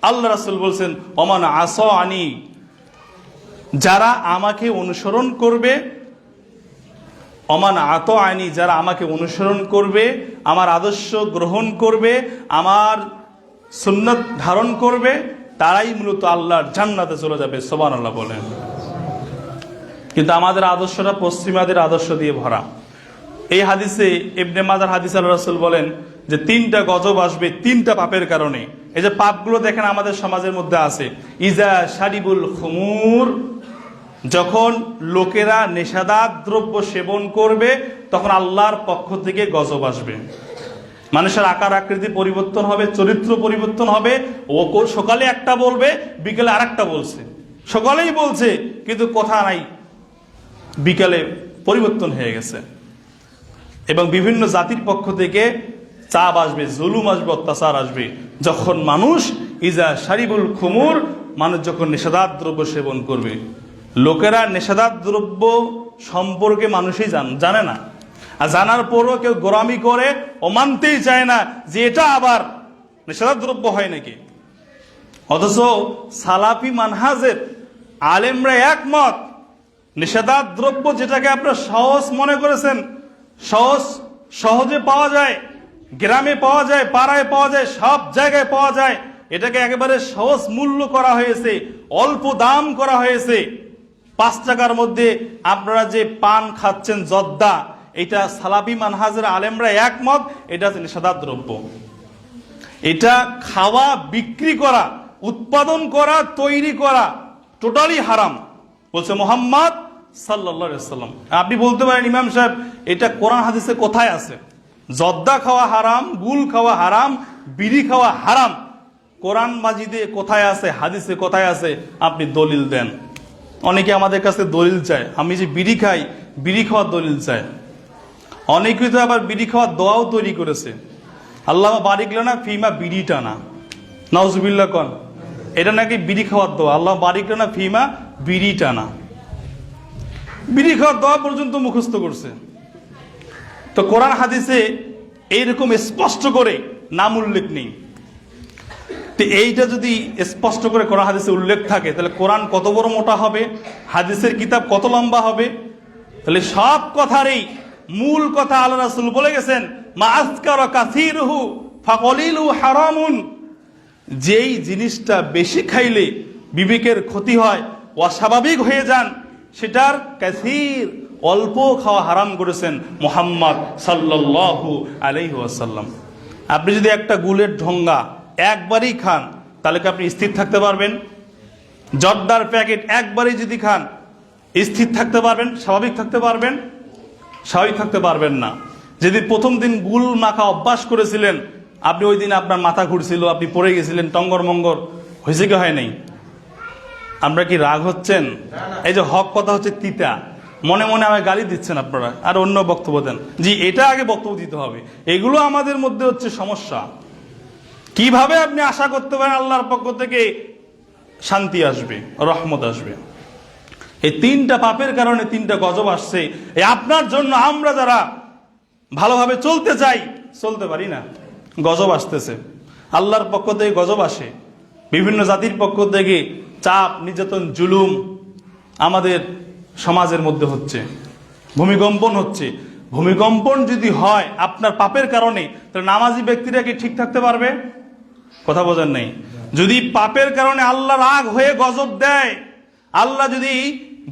আল্লাহ রাসূল বলছেন ওমান আসানি, যারা আমাকে অনুসরণ করবে, অমান আত আইনি, যারা আমাকে অনুসরণ করবে, আমার আদর্শ গ্রহণ করবে, আমার সুন্নাত ধারণ করবে, তারাই মূলত আল্লাহর জান্নাতে চলে যাবে। সুবহানাল্লাহ বলেন। কিন্তু আমাদের আদর্শটা পশ্চিমাদের আদর্শ দিয়ে ভরা। এই হাদিসে, ইবনে মাজার হাদিস, আল্লাহ রাসূল বলেন যে 3টা গজব আসবে 3টা পাপের কারণে। এই যে পাপগুলো দেখেন আমাদের সমাজের মধ্যে আছে, ইজা শারিবুল খুমুর, যখন লোকেরা নেশাদার দ্রব্য সেবন করবে, তখন আল্লাহর পক্ষ থেকে গজব আসবে। মানুষের আকার আকৃতি পরিবর্তন হবে, চরিত্র পরিবর্তন হবে। ও সকালে একটা বলবে, বিকেলে আরেকটা বলছে, সকালেই বলছে কিন্তু কথা নাই, বিকালে পরিবর্তন হয়ে গেছে। এবং বিভিন্ন জাতির পক্ষ থেকে চাপ আসবে, জুলুম আসবে, অত্যাচার আসবে, যখন মানুষ ইজা শারিবুল খুমুর, মানুষ যখন নেশাদার দ্রব্য সেবন করবে। লোকেরা নেশাদার দ্রব্য সম্পর্কে মানুষই জানে না, আর জানার পরও কেউ গোরামি করে ও মানতেই চায় না যে এটা আবার নেশাদার দ্রব্য হয় নাকি। অথচ সালাফি মানহাজের আলেমরা একমত, নেশাদার দ্রব্য যেটাকে আপনারা সহজ মনে করেছেন, সহজে পাওয়া যায়, গ্রামে পাওয়া যায়, পাড়ায় পাওয়া যায়, সব জায়গায় পাওয়া যায়, এটাকে একেবারে সহজ মূল্য করা হয়েছে, অল্প দাম করা হয়েছে। 5 টাকার মধ্যে আপনারা যে পান খাচ্ছেন জর্দা, এটা সালাফি মানহাজের আলেমরা একমত, এটা হচ্ছে নেশাদার দ্রব্য। এটা খাওয়া, বিক্রি করা, উৎপাদন করা, তৈরি করা টোটালি হারাম বলছে মুহাম্মদ সাল্লাল্লাহু আলাইহি ওয়াসাল্লাম। আপনি বলতে পারেন ইমাম সাহেব এটা কোরআন হাদিসে কোথায় আছে? জর্দা খাওয়া হারাম, গুল খাওয়া হারাম, বিড়ি খাওয়া হারাম, কোরআন মাজিদে কোথায় আছে, হাদিসে কোথায় আছে? আপনি দলিল দেন। অনেকে আমাদের কাছে দলিল চায়, আমি যে বিড়ি খাই, বিড়ি খাওয়ার দলিল চায়। অনেকে তো আবার বিড়ি খাওয়ার দোয়াও তৈরি করেছে, আল্লাহ বারিক লানা ফিমা বিড়ি টানা, নাউজুবিল্লাহ কন, এটা নাকি বিড়ি খাওয়ার দোয়া, আল্লাহ বারিক লানা ফিমা বিড়ি টানা। বিড়ি খাওয়ার দোয়া পর্যন্ত মুখস্থ করছে। তো কোরআন হাদিসে এইরকম স্পষ্ট করে নাম উল্লেখ নেই। তো এইটা যদি স্পষ্ট করে কোরআন হাদিসে উল্লেখ থাকে, তাহলে কোরআন কত বড় মোটা হবে, হাদিসের কিতাব কত লম্বা হবে। তাহলে সব কথারই মূল কথা আল্লাহ রাসূল বলে গেছেন, মা আসকারা কাসীরুহু ফাকলিলু হারামুন, যেই জিনিসটা বেশি খাইলে বিবেকের ক্ষতি হয়, অস্বাভাবিক হয়ে যান, সেটার কাসীর অল্প খাওয়া হারাম করেছেন মুহাম্মদ সাল্লাল্লাহু আলাইহি ওয়াসাল্লাম। আপনি যদি একটা গুলের ঢোঙ্গা একবারই খান, তাহলে কি আপনি স্থির থাকতে পারবেন? জর্দার প্যাকেট একবারই যদি খান, স্থির থাকতে পারবেন, স্বাভাবিক থাকতে পারবেন? স্বাভাবিক থাকতে পারবেন না। যদি প্রথম দিন গুল মাখা অভ্যাস করেছিলেন, আপনি ওই দিন আপনার মাথা ঘুরছিল, আপনি পড়ে গেছিলেন, টঙ্গর মঙ্গর হয়েছে কি হয় নাই? আমরা কি রাগ হচ্ছেন? এই যে হক কথা হচ্ছে তিতা, মনে মনে আমায় গালি দিচ্ছেন আপনারা, আর অন্য বক্তব্য দেন, জি এটা আগে বক্তব্য দিতে হবে। এগুলো আমাদের মধ্যে হচ্ছে সমস্যা। কিভাবে আপনি আশা করতে পারেন আল্লাহর পক্ষ থেকে শান্তি আসবে, রহমত আসবে? এই 3টা পাপের কারণে 3টা গজব আসছে। এই আপনার জন্য আমরা যারা ভালোভাবে চলতে চাই, চলতে পারি না, গজব আসতেছে। আল্লাহর পক্ষ থেকে গজব আসে, বিভিন্ন জাতির পক্ষ থেকে চাপ, নির্যাতন, জুলুম আমাদের সমাজের মধ্যে হচ্ছে, ভূমিকম্পন হচ্ছে। ভূমিকম্পন যদি হয় আপনার পাপের কারণে, তাহলে নামাজি ব্যক্তিরা কি ঠিক থাকতে পারবে? কথা বোঝেন নাই? যদি পাপের কারণে আল্লাহ রাগ হয়ে গজব দেয়, আল্লাহ যদি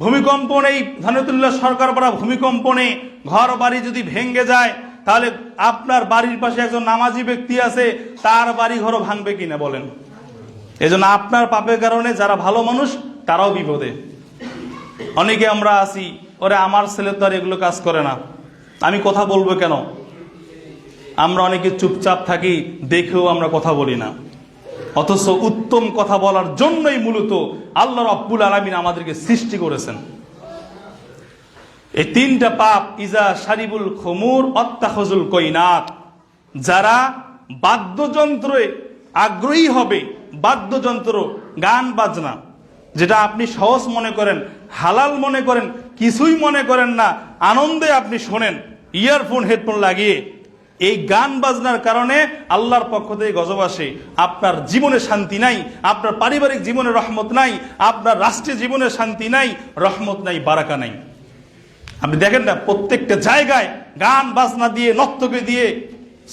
ভূমিকম্পনে, এই ধানতুল্লাহ সরকার পাড়া ভূমিকম্পনে ঘর বাড়ি যদি ভেঙে যায়, তাহলে আপনার বাড়ির পাশে একজন নামাজি ব্যক্তি আছে, তার বাড়ি ঘরও ভাঙবে কিনা বলেন? এজন্য আপনার পাপের কারণে যারা ভালো মানুষ তারাও বিপদে। অনেকে আমরা আছি, ওরে আমার ছেলে তো আর এগুলো কাজ করে না, আমি কথা বলবো কেন? আমরা অনেকে চুপচাপ থাকি, দেখেও আমরা কথা বলি না। অথচ উত্তম কথা বলার জন্যই মূলত আল্লাহ রাব্বুল আলামিন আমাদেরকে সৃষ্টি করেছেন। এই 3টা পাপ, ইজা শারিবুল খুমুর অত্তাখজুল কইনাত, যারা বাদ্যযন্ত্রে আগ্রহী হবে, বাদ্যযন্ত্র, গান বাজনা, যেটা আপনি সহজ মনে করেন, হালাল মনে করেন, কিছুই মনে করেন না, আনন্দে আপনি শোনেন ইয়ারফোন হেডফোন লাগিয়ে, এই গান বাজনার কারণে আল্লাহর পক্ষ থেকে গজব আসে। আপনার জীবনে শান্তি নাই, আপনার পারিবারিক জীবনে রহমত নাই, আপনার রাষ্ট্রীয় জীবনে শান্তি নাই, রহমত নাই, বারাকা নাই। আপনি দেখেন না, প্রত্যেকটা জায়গায় গান বাজনা দিয়ে, নর্তকী দিয়ে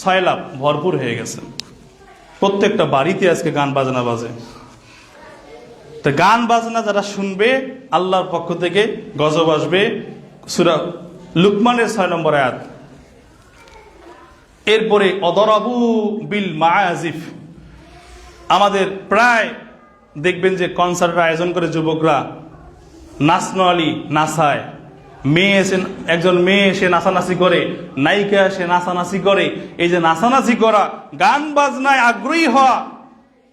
সয়লাভ ভরপুর হয়ে গেছে। প্রত্যেকটা বাড়িতে আজকে গান বাজনা বাজে। তো গান বাজনা যারা শুনবে, আল্লাহর পক্ষ থেকে গজব আসবে। সূরা লুকমানের 6 নম্বর আয়াত। এরপরে অদরাবু বিল মাআজিফ, আমাদের প্রায় দেখবেন যে কনসার্টের আয়োজন করে যুবকরা, নাচনালি নাচায়, মেয়ে এসে, একজন মেয়ে এসে নাচানাচি করে, নায়িকা এসে নাচানাচি করে। এই যে নাচানাচি করা, গান বাজনায় আগ্রহী হওয়া,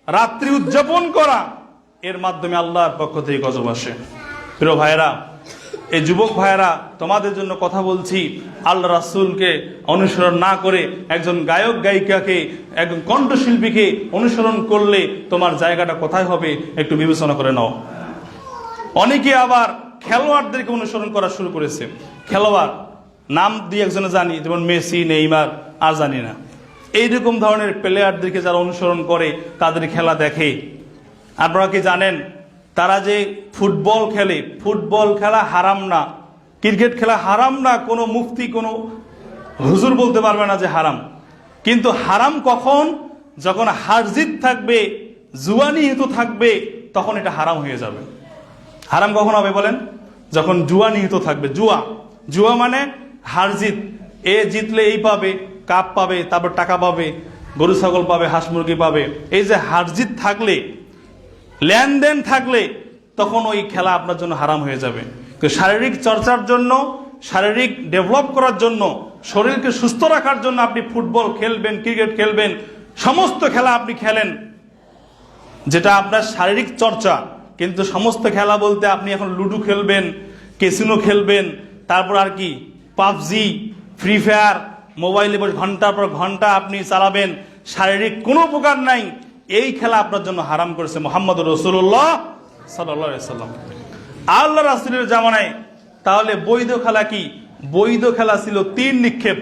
রাত্রি উদযাপন করা, এর মাধ্যমে আল্লাহর পক্ষ থেকে গজব আসে। প্রিয় ভাইরা, এই যুবক ভাইয়েরা তোমাদের জন্য কথা বলছি, আল্লাহ রাসূলকে অনুসরণ না করে একজন গায়ক গায়িকাকে, একজন কণ্ঠশিল্পীকে অনুসরণ করলে তোমার জায়গাটা কোথায় হবে একটু বিবেচনা করে নাও। অনেকে আবার খেলোয়াড়দেরকে অনুসরণ করা শুরু করেছে। খেলোয়াড় নাম দিয়ে একজনে জানি, যেমন মেসি, নেইমার, আর জানি না। এইরকম ধরনের প্লেয়ারদেরকে যারা অনুসরণ করে, তাদের খেলা দেখে, আপনারা কি জানেন তারা যে ফুটবল খেলে, ফুটবল খেলা হারাম না, ক্রিকেট খেলা হারাম না, কোনো মুফতি কোনো হুজুর বলতে পারবে না যে হারাম। কিন্তু হারাম কখন? যখন হারজিত থাকবে, জুয়ানি হেতু থাকবে, তখন এটা হারাম হয়ে যাবে। হারাম কখন হবে বলেন? যখন জুয়া নিহিত থাকবে। জুয়া, জুয়া মানে হারজিত, এ জিতলে এই পাবে, কাপ পাবে, তারপর টাকা পাবে, গরু ছাগল পাবে, হাঁস মুরগি পাবে। এই যে হারজিত থাকলে, লেনদেন থাকলে, তখন ওই খেলা আপনার জন্য হারাম হয়ে যাবে। তো শারীরিক চর্চার জন্য, শারীরিক ডেভেলপ করার জন্য, শরীরকে সুস্থ রাখার জন্য আপনি ফুটবল খেলবেন, ক্রিকেট খেলবেন, সমস্ত খেলা আপনি খেলেন, যেটা আপনার শারীরিক চর্চা। কিন্তু সমস্ত খেলা বলতে আপনি এখন লুডো খেলবেন, ক্যাসিনো খেলবেন, তারপর আর কি পাবজি, ফ্রি ফায়ার, মোবাইলে বসে ঘন্টার পর ঘন্টা আপনি চালাবেন, শারীরিক কোনো উপকার নাই, এই খেলা আপনার জন্য হারাম করেছে মুহাম্মদ রাসূলুল্লাহ সাল্লাল্লাহু আলাইহি সাল্লাম, আল্লাহ রাসূলের জামানায়। তাহলে বৈধ খেলা কি? বৈধ খেলা ছিল তীর নিক্ষেপ।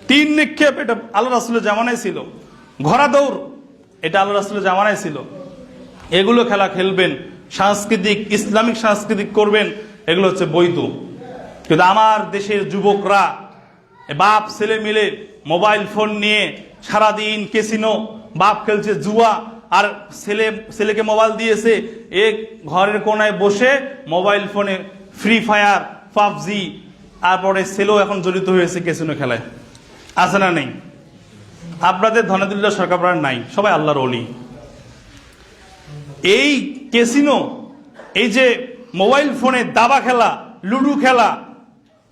তীর নিক্ষেপ এটা আল্লাহ রাসূলের জামানায় ছিল। ঘোড়া দৌড় এটা আল্লাহ রাসূলের জামানায় ছিল। এগুলো খেলা খেলবেন, সাংস্কৃতিক ইসলামিক সাংস্কৃতিক করবেন, এগুলো হচ্ছে বৈধ। কিন্তু আমার দেশের যুবকরা, বাপ ছেলে মিলে মোবাইল ফোন নিয়ে সারাদিন ক্যাসিনো, বাপ খেলছে জুয়া, আর ছেলেকে মোবাইল দিয়েছে, এক ঘরের কোনায় বসে মোবাইল ফোনে ফ্রি ফায়ার, পাবজি, তারপরে ছেলেও এখন জড়িত হয়েছে ক্যাসিনো খেলায়। আছে না নেই? আপনাদের ধনাদুল্লাহ সরকার নাই, সবাই আল্লাহর ওলি। এই ক্যাসিনো, এই যে মোবাইল ফোনে দাবা খেলা, লুডো খেলা,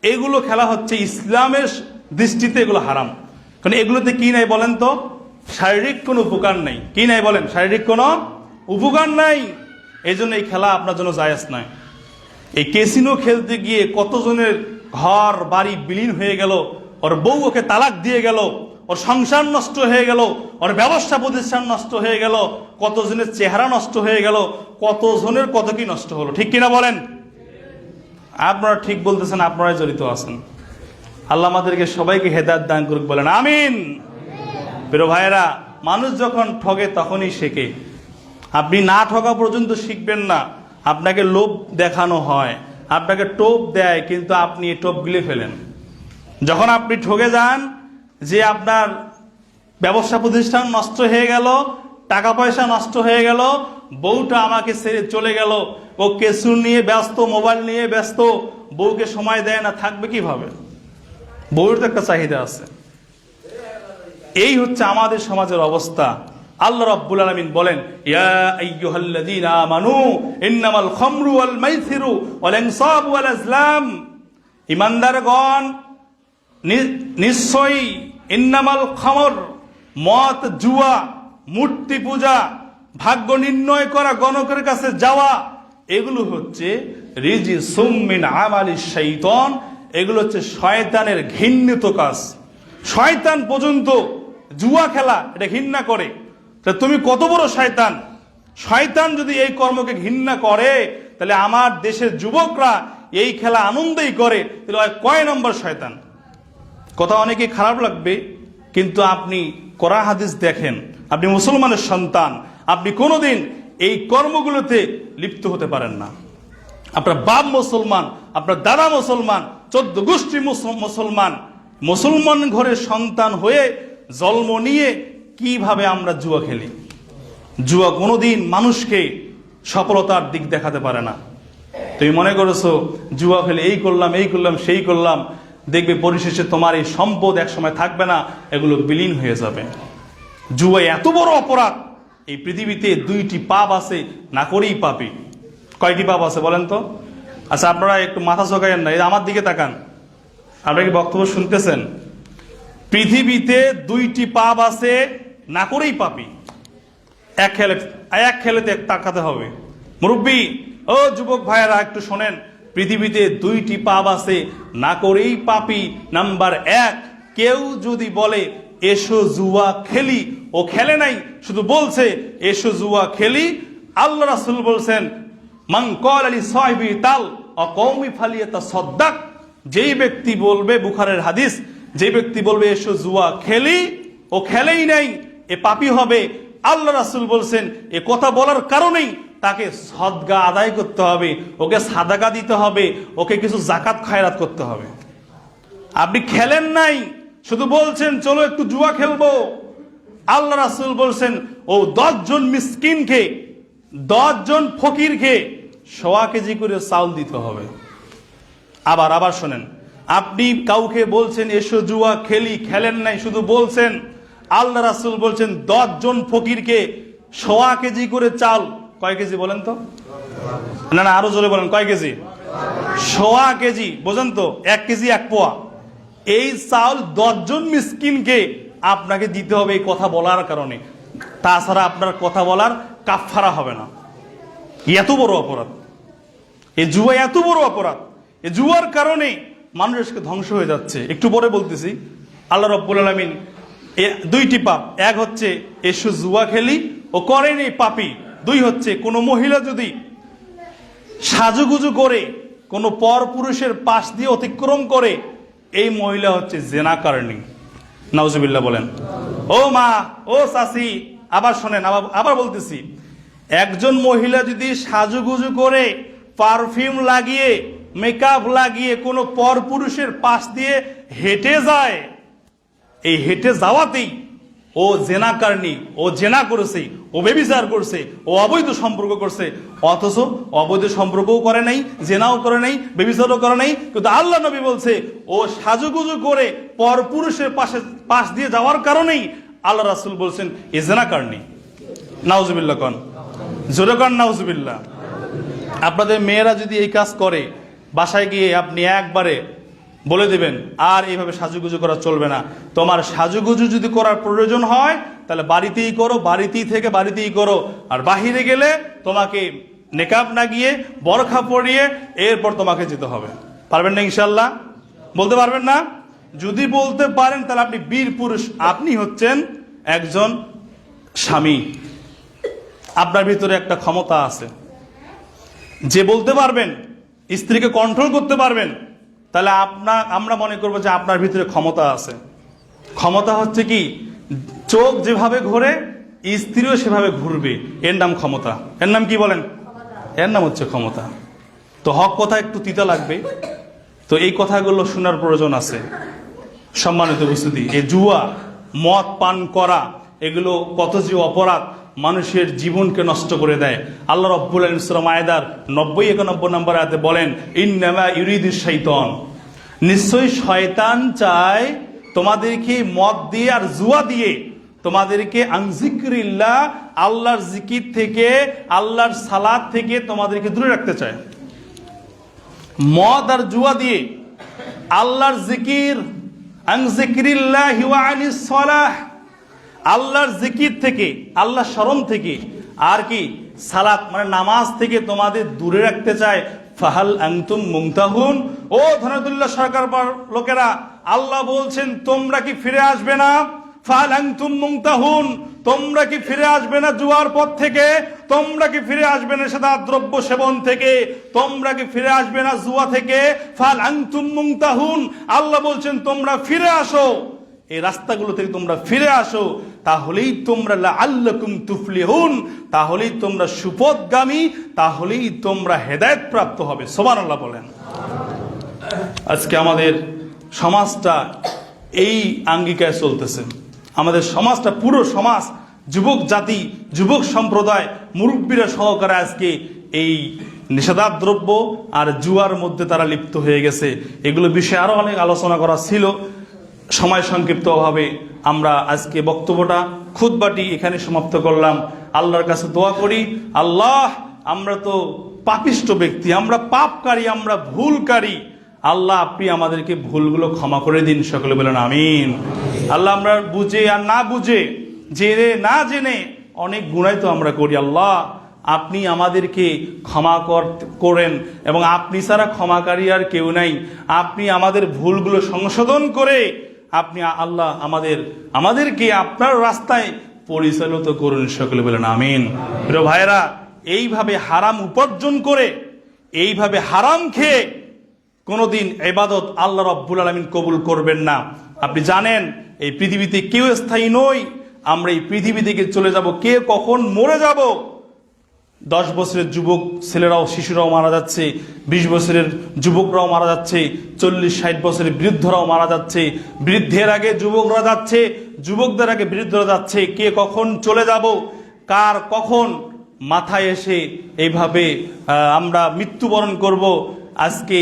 এগুলো খেলা হচ্ছে ইসলামের দৃষ্টিতে এগুলো হারাম। কারণ এগুলোতে কি নাই বলেন তো? শারীরিক কোনো উপকার নাই। কি নাই বলেন? শারীরিক কোনো উপকার নাই। এই জন্য এই খেলা আপনার জন্য জায়েজ নয়। এই ক্যাসিনো খেলতে গিয়ে কতজনের ঘর বাড়ি বিলীন হয়ে গেল, ওর বউ ওকে তালাক দিয়ে গেল, ওর সংসার নষ্ট হয়ে গেল, ওর ব্যবসা প্রতিষ্ঠান নষ্ট হয়ে গেল, কতজনের চেহারা নষ্ট হয়ে গেল, কতজনের কত কি নষ্ট হলো। ঠিক কিনা বলেন? আপনারা ঠিক বলতেছেন, আপনারাই জড়িত আছেন। আল্লাহ আমাদেরকে সবাইকে হেদায়েত দান করুক, বলেন আমিন। প্রিয় ভাইয়েরা, মানুষ যখন ঠকে তখনই শেখে। আপনি না ঠকা পর্যন্ত শিখবেন না। আপনাকে লোভ দেখানো হয়, আপনাকে টোপ দেয়, কিন্তু আপনি এই টোপ গিলে ফেলেন। যখন আপনি ঠকে যান যে আপনার ব্যবসা প্রতিষ্ঠান নষ্ট হয়ে গেল, টাকা পয়সা নষ্ট হয়ে গেল, বউটা আমাকে ছেড়ে চলে গেল, ও ক্যাসিনো নিয়ে ব্যস্ত, মোবাইল নিয়ে ব্যস্ত, বউকে সময় দেয় না, থাকবে কিভাবে? বউয়ের তো একটা চাহিদা আছে। এই হচ্ছে আমাদের সমাজের অবস্থা। আল্লাহ রাব্বুল আলামিন বলেন, ইয়া আইয়ুহাল্লাযীনা আমানু ইন্নামাল খামরু ওয়াল মাইসিরু ওয়াল আনসাবু ওয়াল আজলাম। ঈমানদারগণ, নিশ্চয়ই ইন্নামাল খামর, মদ, জুয়া, মূর্তি পূজা, ভাগ্য নির্ণয় করা, গণকের কাছে যাওয়া, এগুলো হচ্ছে রিজিসুম মিন আমালিশ শাইতান। এগুলো হচ্ছে শয়তানের ঘৃণিত কাজ। শয়তান পর্যন্ত জুয়া খেলা এটা ঘৃণা করে। তা তুমি কত বড় শয়তান! শয়তান যদি এই কর্মকে ঘৃণা করে, তাহলে আমার দেশের যুবকরা এই খেলা আনন্দেই করে, তাহলে কয় নম্বর শয়তান? কথা অনেকে খারাপ লাগবে, কিন্তু আপনি কোরআন হাদিস দেখেন, আপনি মুসলমানের সন্তান, আপনি কোনোদিন এই কর্মগুলোতে লিপ্ত হতে পারেন না। আপনার বাপ মুসলমান, আপনার দাদা মুসলমান, 14 গোষ্ঠী মুসলমান, মুসলমান ঘরের সন্তান হয়ে জন্ম নিয়ে কিভাবে আমরা জুয়া খেলি? জুয়া কোনোদিন মানুষকে সফলতার দিক দেখাতে পারে না। তুমি মনে করেছো জুয়া খেলে এই করলাম, এই করলাম, সেই করলাম, দেখবে পরিশেষে তোমার এই সম্পদ একসময় থাকবে না, এগুলো বিলীন হয়ে যাবে। জুয়া এত বড় অপরাধ, এই পৃথিবীতে 2টি পাপ আছে, না করেই পাপী। কয়টি পাপ আছে বলেন তো? আচ্ছা, আপনারা একটু মাথা চোখাইয়েন না, এই আমার দিকে তাকান। আপনারা কি বক্তব্য শুনতেছেন? পৃথিবীতে 2টি পাপ আছে, না করেই পাপী। এক খেলেতে তাকাতে হবে। মুরব্বী, ও যুবক ভাইয়েরা একটু শোনেন, পৃথিবীতে দুইটি পাপ আছে, না করেই পাপী। নাম্বার 1, কেউ যদি বলে এসো জুয়া খেলি, ও খেলে নাই, শুধু বলছে এসো জুয়া খেলি। আল্লাহ রাসূল বলছেন মান ক্বালা লি সাহিবি তাল অকওমি ফালিয়াতাসাদদাক, যেই ব্যক্তি বলবে, বুখারীর হাদিস, যে ব্যক্তি বলবে এসো জুয়া খেলি, ও খেলেই নাই, এ পাপী হবে। আল্লাহ রাসূল বলছেন এ কথা বলার কারণেই তাকে সদকা আদায় করতে হবে, ওকে সাদাকা দিতে হবে, ওকে কিছু জাকাত খায়রাত করতে হবে। আপনি খেলেন নাই, শুধু বলছেন চলো একটু জুয়া খেলবো। আল্লাহ রাসূল বলছেন ও 10 জন মিসকিনকে, 10 জন ফকিরকে 1.25 কেজি করে চাউল দিতে হবে। আবার শোনেন, আপনি কাউকে বলছেন এসো জুয়া খেলি, খেলেন নাই, শুধু বলছেন। আল্লাহ রাসূল বলছেন 10 জন ফকিরকে 1.25 কেজি করে চাল। কয় কেজি বলেন তো? না আরো জোরে বলেন, কয় কেজি? 1.25 কেজি, বোঝেন তো? 1 কেজি 1 পোয়া। এই চাউল 10 জন মিসকিনকে আপনাকে দিতে হবে এই কথা বলার কারণে, তাছাড়া আপনার কথা বলার কাফারা হবে না। এত বড় অপরাধ এই জুয়া, এত বড় অপরাধ। এই জুয়ার কারণে মানুষকে ধ্বংস হয়ে যাচ্ছে। একটু পরে বলতেছি। আল্লাহ রাব্বুল আলামিন দুইটি পাপ, এক হচ্ছে এসো জুয়া খেলি, ও করেনি পাপী। 2 হচ্ছে কোনো মহিলা যদি সাজুগুজু করে কোনো পর পুরুষের পাশ দিয়ে অতিক্রম করে, এই মহিলা হচ্ছে জেনাকারণী। নাউজুবিল্লাহ বলেন। ও মা, ও চাচি, আবার শোনেন, আবার বলতেছি, একজন মহিলা যদি সাজুগুজু করে, পারফিউম লাগিয়ে, মেকআপ লাগিয়ে কোনো পর পুরুষের পাশ দিয়ে হেঁটে যায়, এই হেঁটে যাওয়াতেই ও জেনাকারণী, ও জেনা করেছে, ও ব্যভিচার করছে, ও অবৈধ সম্পর্ক করছে। অথচ অবৈধ সম্পর্কও করে নাই, জেনাও করে নাই, ব্যভিচারও করে নাই, কিন্তু আল্লাহ নবী বলছে ও সাজুগুজু করে পরপুরুষের পাশ দিয়ে যাওয়ার কারণেই আল্লাহ রাসূল বলছেন এ জেনাকারণী। নাউজুবিল্লাহ কন, জোরে কন নাউজুবিল্লাহ। আপনাদের মেয়েরা যদি এই কাজ করে, বাসায় গিয়ে আপনি একবারে বলে দেবেন আর এইভাবে সাজুগুজু করা চলবে না। তোমার সাজুগুজু যদি করার প্রয়োজন হয় তাহলে বাড়িতেই করো, বাড়িতেই থেকে বাড়িতেই করো। আর বাহিরে গেলে তোমাকে নেকাব না গিয়ে বরখা পরিয়ে এরপর তোমাকে যেতে হবে। পারবেন না ইনশাল্লাহ? বলতে পারবেন না? যদি বলতে পারেন তাহলে আপনি বীর পুরুষ, আপনি হচ্ছেন একজন স্বামী। আপনার ভিতরে একটা ক্ষমতা আছে, যে বলতে পারবেন, স্ত্রীকে কন্ট্রোল করতে পারবেন, তাহলে আমরা মনে করবো যে আপনার ভিতরে ক্ষমতা আছে। ক্ষমতা হচ্ছে কি, চোখ যেভাবে ঘোরে স্ত্রীও সেভাবে ঘুরবে, এর নাম ক্ষমতা। এর নাম কি বলেন? এর নাম হচ্ছে ক্ষমতা। তো হক কথা একটু তিতা লাগবে, তো এই কথাগুলো শোনার প্রয়োজন আছে। সম্মানিত উপস্থিতি, এই জুয়া, মদ পান করা, এগুলো কত যে অপরাধ, মানুষের জীবনকে নষ্ট করে দেয়। আল্লাহ রাব্বুল আলামিন সূরা মায়েদার 90-91 নম্বর আয়াতে বলেন ইন্নামা ইউরিদুশ শাইতান, নিশ্চয়ই শয়তান চায় তোমাদেরকে মদ দিয়ে আর জুয়া দিয়ে তোমাদেরকে আন যিকরিল্লাহ, আল্লাহর জিকির থেকে, আল্লাহর সালাত থেকে তোমাদেরকে দূরে রাখতে চায়। মদ আর জুয়া দিয়ে আল্লাহর জিকির, আন যিকরিল্লাহি ওয়া আনিস সালাহ, আল্লাহর জিকির থেকে, আল্লাহর স্মরণ থেকে, আর কি সালাত মানে নামাজ থেকে তোমাদের দূরে রাখতে চায়। ফাহাল আনতুম মুনতাহুন, ও ধনাদুল্লাহ সরকার লোকেরা, আল্লাহ বলছেন তোমরা কি ফিরে আসবে না? ফাহাল আনতুম মুনতাহুন, তোমরা কি ফিরে আসবে না জুয়ার পথ থেকে? তোমরা কি ফিরে আসবে না সাদা দ্রব্য সেবন থেকে? তোমরা কি ফিরে আসবে না জুয়া থেকে? ফাহাল আনতুম মুনতাহুন, আল্লাহ বলছেন তোমরা ফিরে আসো, এই রাস্তাগুলো থেকে তোমরা ফিরে আসো, তাহলেই তোমরা লাআল্লাকুম তুফলিহুন, তাহলেই তোমরা সুপথগামী, তাহলেই তোমরা হেদায়েত প্রাপ্ত হবে। সুবহানাল্লাহ বলেন। আজকে আমাদের সমাজটা এই আঙ্গিকায় চলতেছে। আমাদের সমাজটা, পুরো সমাজ, যুবক জাতি, যুবক সম্প্রদায়, মুরব্বীরা সহকারে আজকে এই নিষেধাজ্ঞ দ্রব্য আর জুয়ার মধ্যে তারা লিপ্ত হয়ে গেছে। এগুলো বিষয়ে আরো অনেক আলোচনা করা ছিল, সময় সংক্ষিপ্ত অভাবে আমরা আজকে বক্তব্যটা, খুতবাটি এখানে সমাপ্ত করলাম। আল্লাহর কাছে দোয়া করি, আল্লাহ আমরা তো পাপিষ্ট ব্যক্তি, আমরা পাপকারী, আমরা ভুলকারী, আল্লাহ আপনি আমাদেরকে ভুলগুলো ক্ষমা করে দিন। সকলে বলেন আমিন। আল্লাহ আমরা বুঝে আর না বুঝে, জেনে না জেনে অনেক গুনাহ তো আমরা করি। আল্লাহ আপনি আমাদেরকে ক্ষমা করেন, এবং আপনি ছাড়া ক্ষমাকারী আর কেউ নাই। আপনি আমাদের ভুলগুলো সংশোধন করে আপনি আল্লাহ আমাদেরকে আপনার রাস্তায় পরিচালিত করুন। সকলে বলেন আমিন। প্রিয় ভাইরা, এইভাবে হারাম উপার্জন করে, এইভাবে হারাম খেয়ে কোনোদিন ইবাদত আল্লাহ রাব্বুল আলামিন কবুল করবেন না। আপনি জানেন এই পৃথিবীতে কেউ স্থায়ী নই। আমরা এই পৃথিবী থেকে চলে যাব, কে কখন মরে যাব। 10 বছরের যুবক ছেলেরাও, শিশুরাও মারা যাচ্ছে, 20 বছরের যুবকরাও মারা যাচ্ছে, 40-60 বছরের বৃদ্ধরাও মারা যাচ্ছে। বৃদ্ধের আগে যুবকরা যাচ্ছে, যুবকদের আগে বৃদ্ধরা যাচ্ছে। কে কখন চলে যাব, কার কখন মাথায় এসে এইভাবে আমরা মৃত্যুবরণ করব, আজকে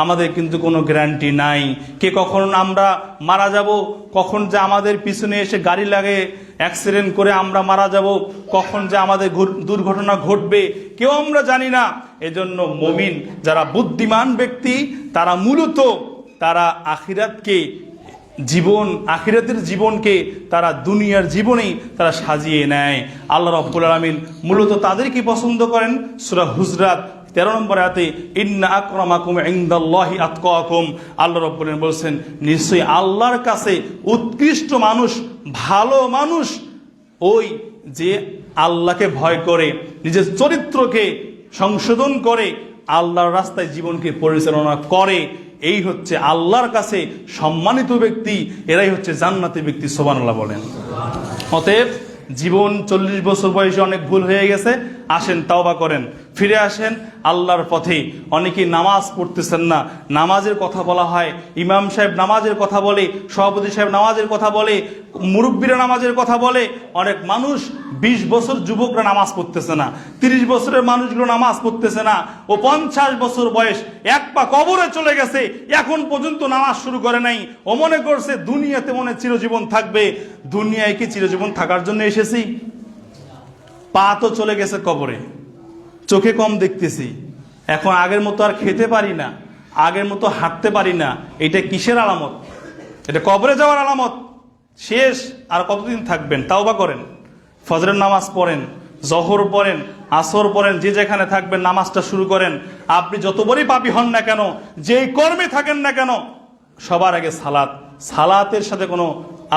আমাদের কিন্তু কোনো গ্যারান্টি নাই। কে কখন আমরা মারা যাব, কখন যে আমাদের পিছনে এসে গাড়ি লাগে অ্যাক্সিডেন্ট করে আমরা মারা যাব, কখন যে আমাদের দুর্ঘটনা ঘটবে, কেউ আমরা জানি না। এজন্য মুমিন যারা বুদ্ধিমান ব্যক্তি, তারা মূলত তারা আখিরাতের জীবনকে তারা দুনিয়ার জীবনেই তারা সাজিয়ে নেয়। আল্লাহ রাব্বুল আলামিন মূলত তাদেরকে পছন্দ করেন। সূরা হুজরাত 13 নম্বর আয়াতে ইন্না আকরামাকুম ইনদাল্লাহি আতকাকুম, আল্লাহ রাব্বুল আলামিন বলেন নিশ্চয়ই আল্লাহর কাছে উৎকৃষ্ট মানুষ, ভালো মানুষ ওই যে আল্লাহকে ভয় করে, নিজের চরিত্রকে সংশোধন করে, আল্লাহর রাস্তায় জীবনকে পরিচালনা করে। এই হচ্ছে আল্লাহর কাছে সম্মানিত ব্যক্তি, এরাই হচ্ছে জান্নাতি ব্যক্তি। সুবহানাল্লাহ বলেন। অতএব জীবন 40 বছর বয়সে অনেক ভুল হয়ে গেছে, আসেন তাওবা করেন, ফিরে আসেন আল্লাহর পথে। অনেকেই নামাজ পড়তেছেন না, নামাজের কথা বলা হয়, ইমাম সাহেব নামাজের কথা বলে, সভাপতি সাহেব নামাজের কথা বলে, মুরব্বীরা নামাজের কথা বলে। অনেক মানুষ 20 বছর যুবকরা নামাজ পড়তেছে না, 30 বছরের মানুষগুলো নামাজ পড়তেছে না, ও 50 বছর বয়স, এক পা কবরে চলে গেছে, এখন পর্যন্ত নামাজ শুরু করে নাই। ও মনে করছে দুনিয়াতে মনে চিরজীবন থাকবে। দুনিয়ায় কি চিরজীবন থাকার জন্য এসেছি? পা তো চলে গেছে কবরে, চোখে কম দেখতেছি, এখন আগের মতো আর খেতে পারি না, আগের মতো হাঁটতে পারি না। এটা কিসের আলামত? এটা কবরে যাওয়ার আলামত। শেষ। আর কতদিন থাকবেন? তাওবা করেন, ফজরের নামাজ পড়েন, জোহর পড়েন, আসর পড়েন, যে যেখানে থাকবেন নামাজটা শুরু করেন। আপনি যত বড়ই পাপী হন না কেন, যেই কর্মে থাকেন না কেন, সবার আগে সালাতের সাথে কোনো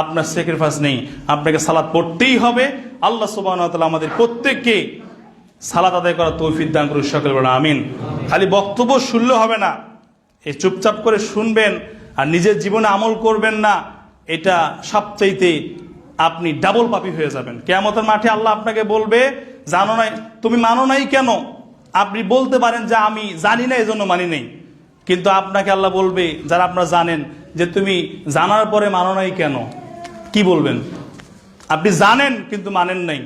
আপনার স্যাক্রিফাইস নেই, আপনাকে সালাত পড়তেই হবে। আল্লাহ সুবহানাহু ওয়া তাআলা আমাদের প্রত্যেককে সালাত আদায় করার তৌফিক দান করুন। সকলে বলেন আমিন। খালি বক্তব্য শুনলে হবে না, এই চুপচাপ করে শুনবেন আর নিজের জীবনে আমল করবেন না, এটা সবচাইতে আপনি ডাবল পাপী হয়ে যাবেন। কিয়ামতের মাঠে আল্লাহ আপনাকে বলবে, জানো নাই, তুমি মানো নাই কেন? আপনি বলতে পারেন যে আমি জানি না এজন্য মানি নাই, কিন্তু আপনাকে আল্লাহ বলবে, যারা আপনারা জানেন, যে তুমি জানার পরে মানো নাই কেন? কি বলবেন? আপনি জানেন কিন্তু মানেন নাই।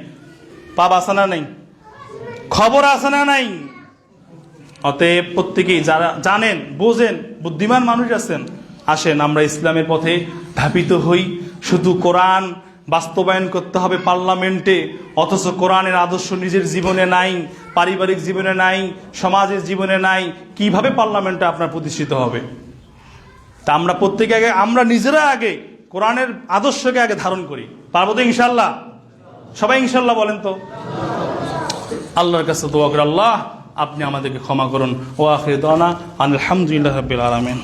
পাপ আছে না নাই? খবর আছে না নাই? অতএব প্রত্যেকেই যারা জানেন, বোঝেন, বুদ্ধিমান মানুষ আছেন, আসেন আমরা ইসলামের পথে ধাবিত হই। শুধু কোরআন বাস্তবায়ন করতে হবে পার্লামেন্টে, অথচ কোরআনের আদর্শ নিজের জীবনে নাই, পারিবারিক জীবনে নাই, সমাজের জীবনে নাই। কিভাবে পার্লামেন্টে আপনার প্রতিষ্ঠিত হবে? তা আমরা প্রত্যেকে আগে, আমরা নিজেরা আগে কোরআনের আদর্শকে আগে ধারণ করি। পারবো তো ইনশাল্লাহ? সবাই ইনশাল্লাহ বলেন তো। আল্লাহর কাছে দোয়া করে, আল্লাহ আপনি আমাদেরকে ক্ষমা করুন। ওয়া আখিরু দাওয়ানা আলহামদুলিল্লাহি রাব্বিল আলামিন।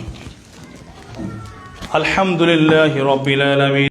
আলহামদুলিল্লাহি রাব্বিল আলামিন।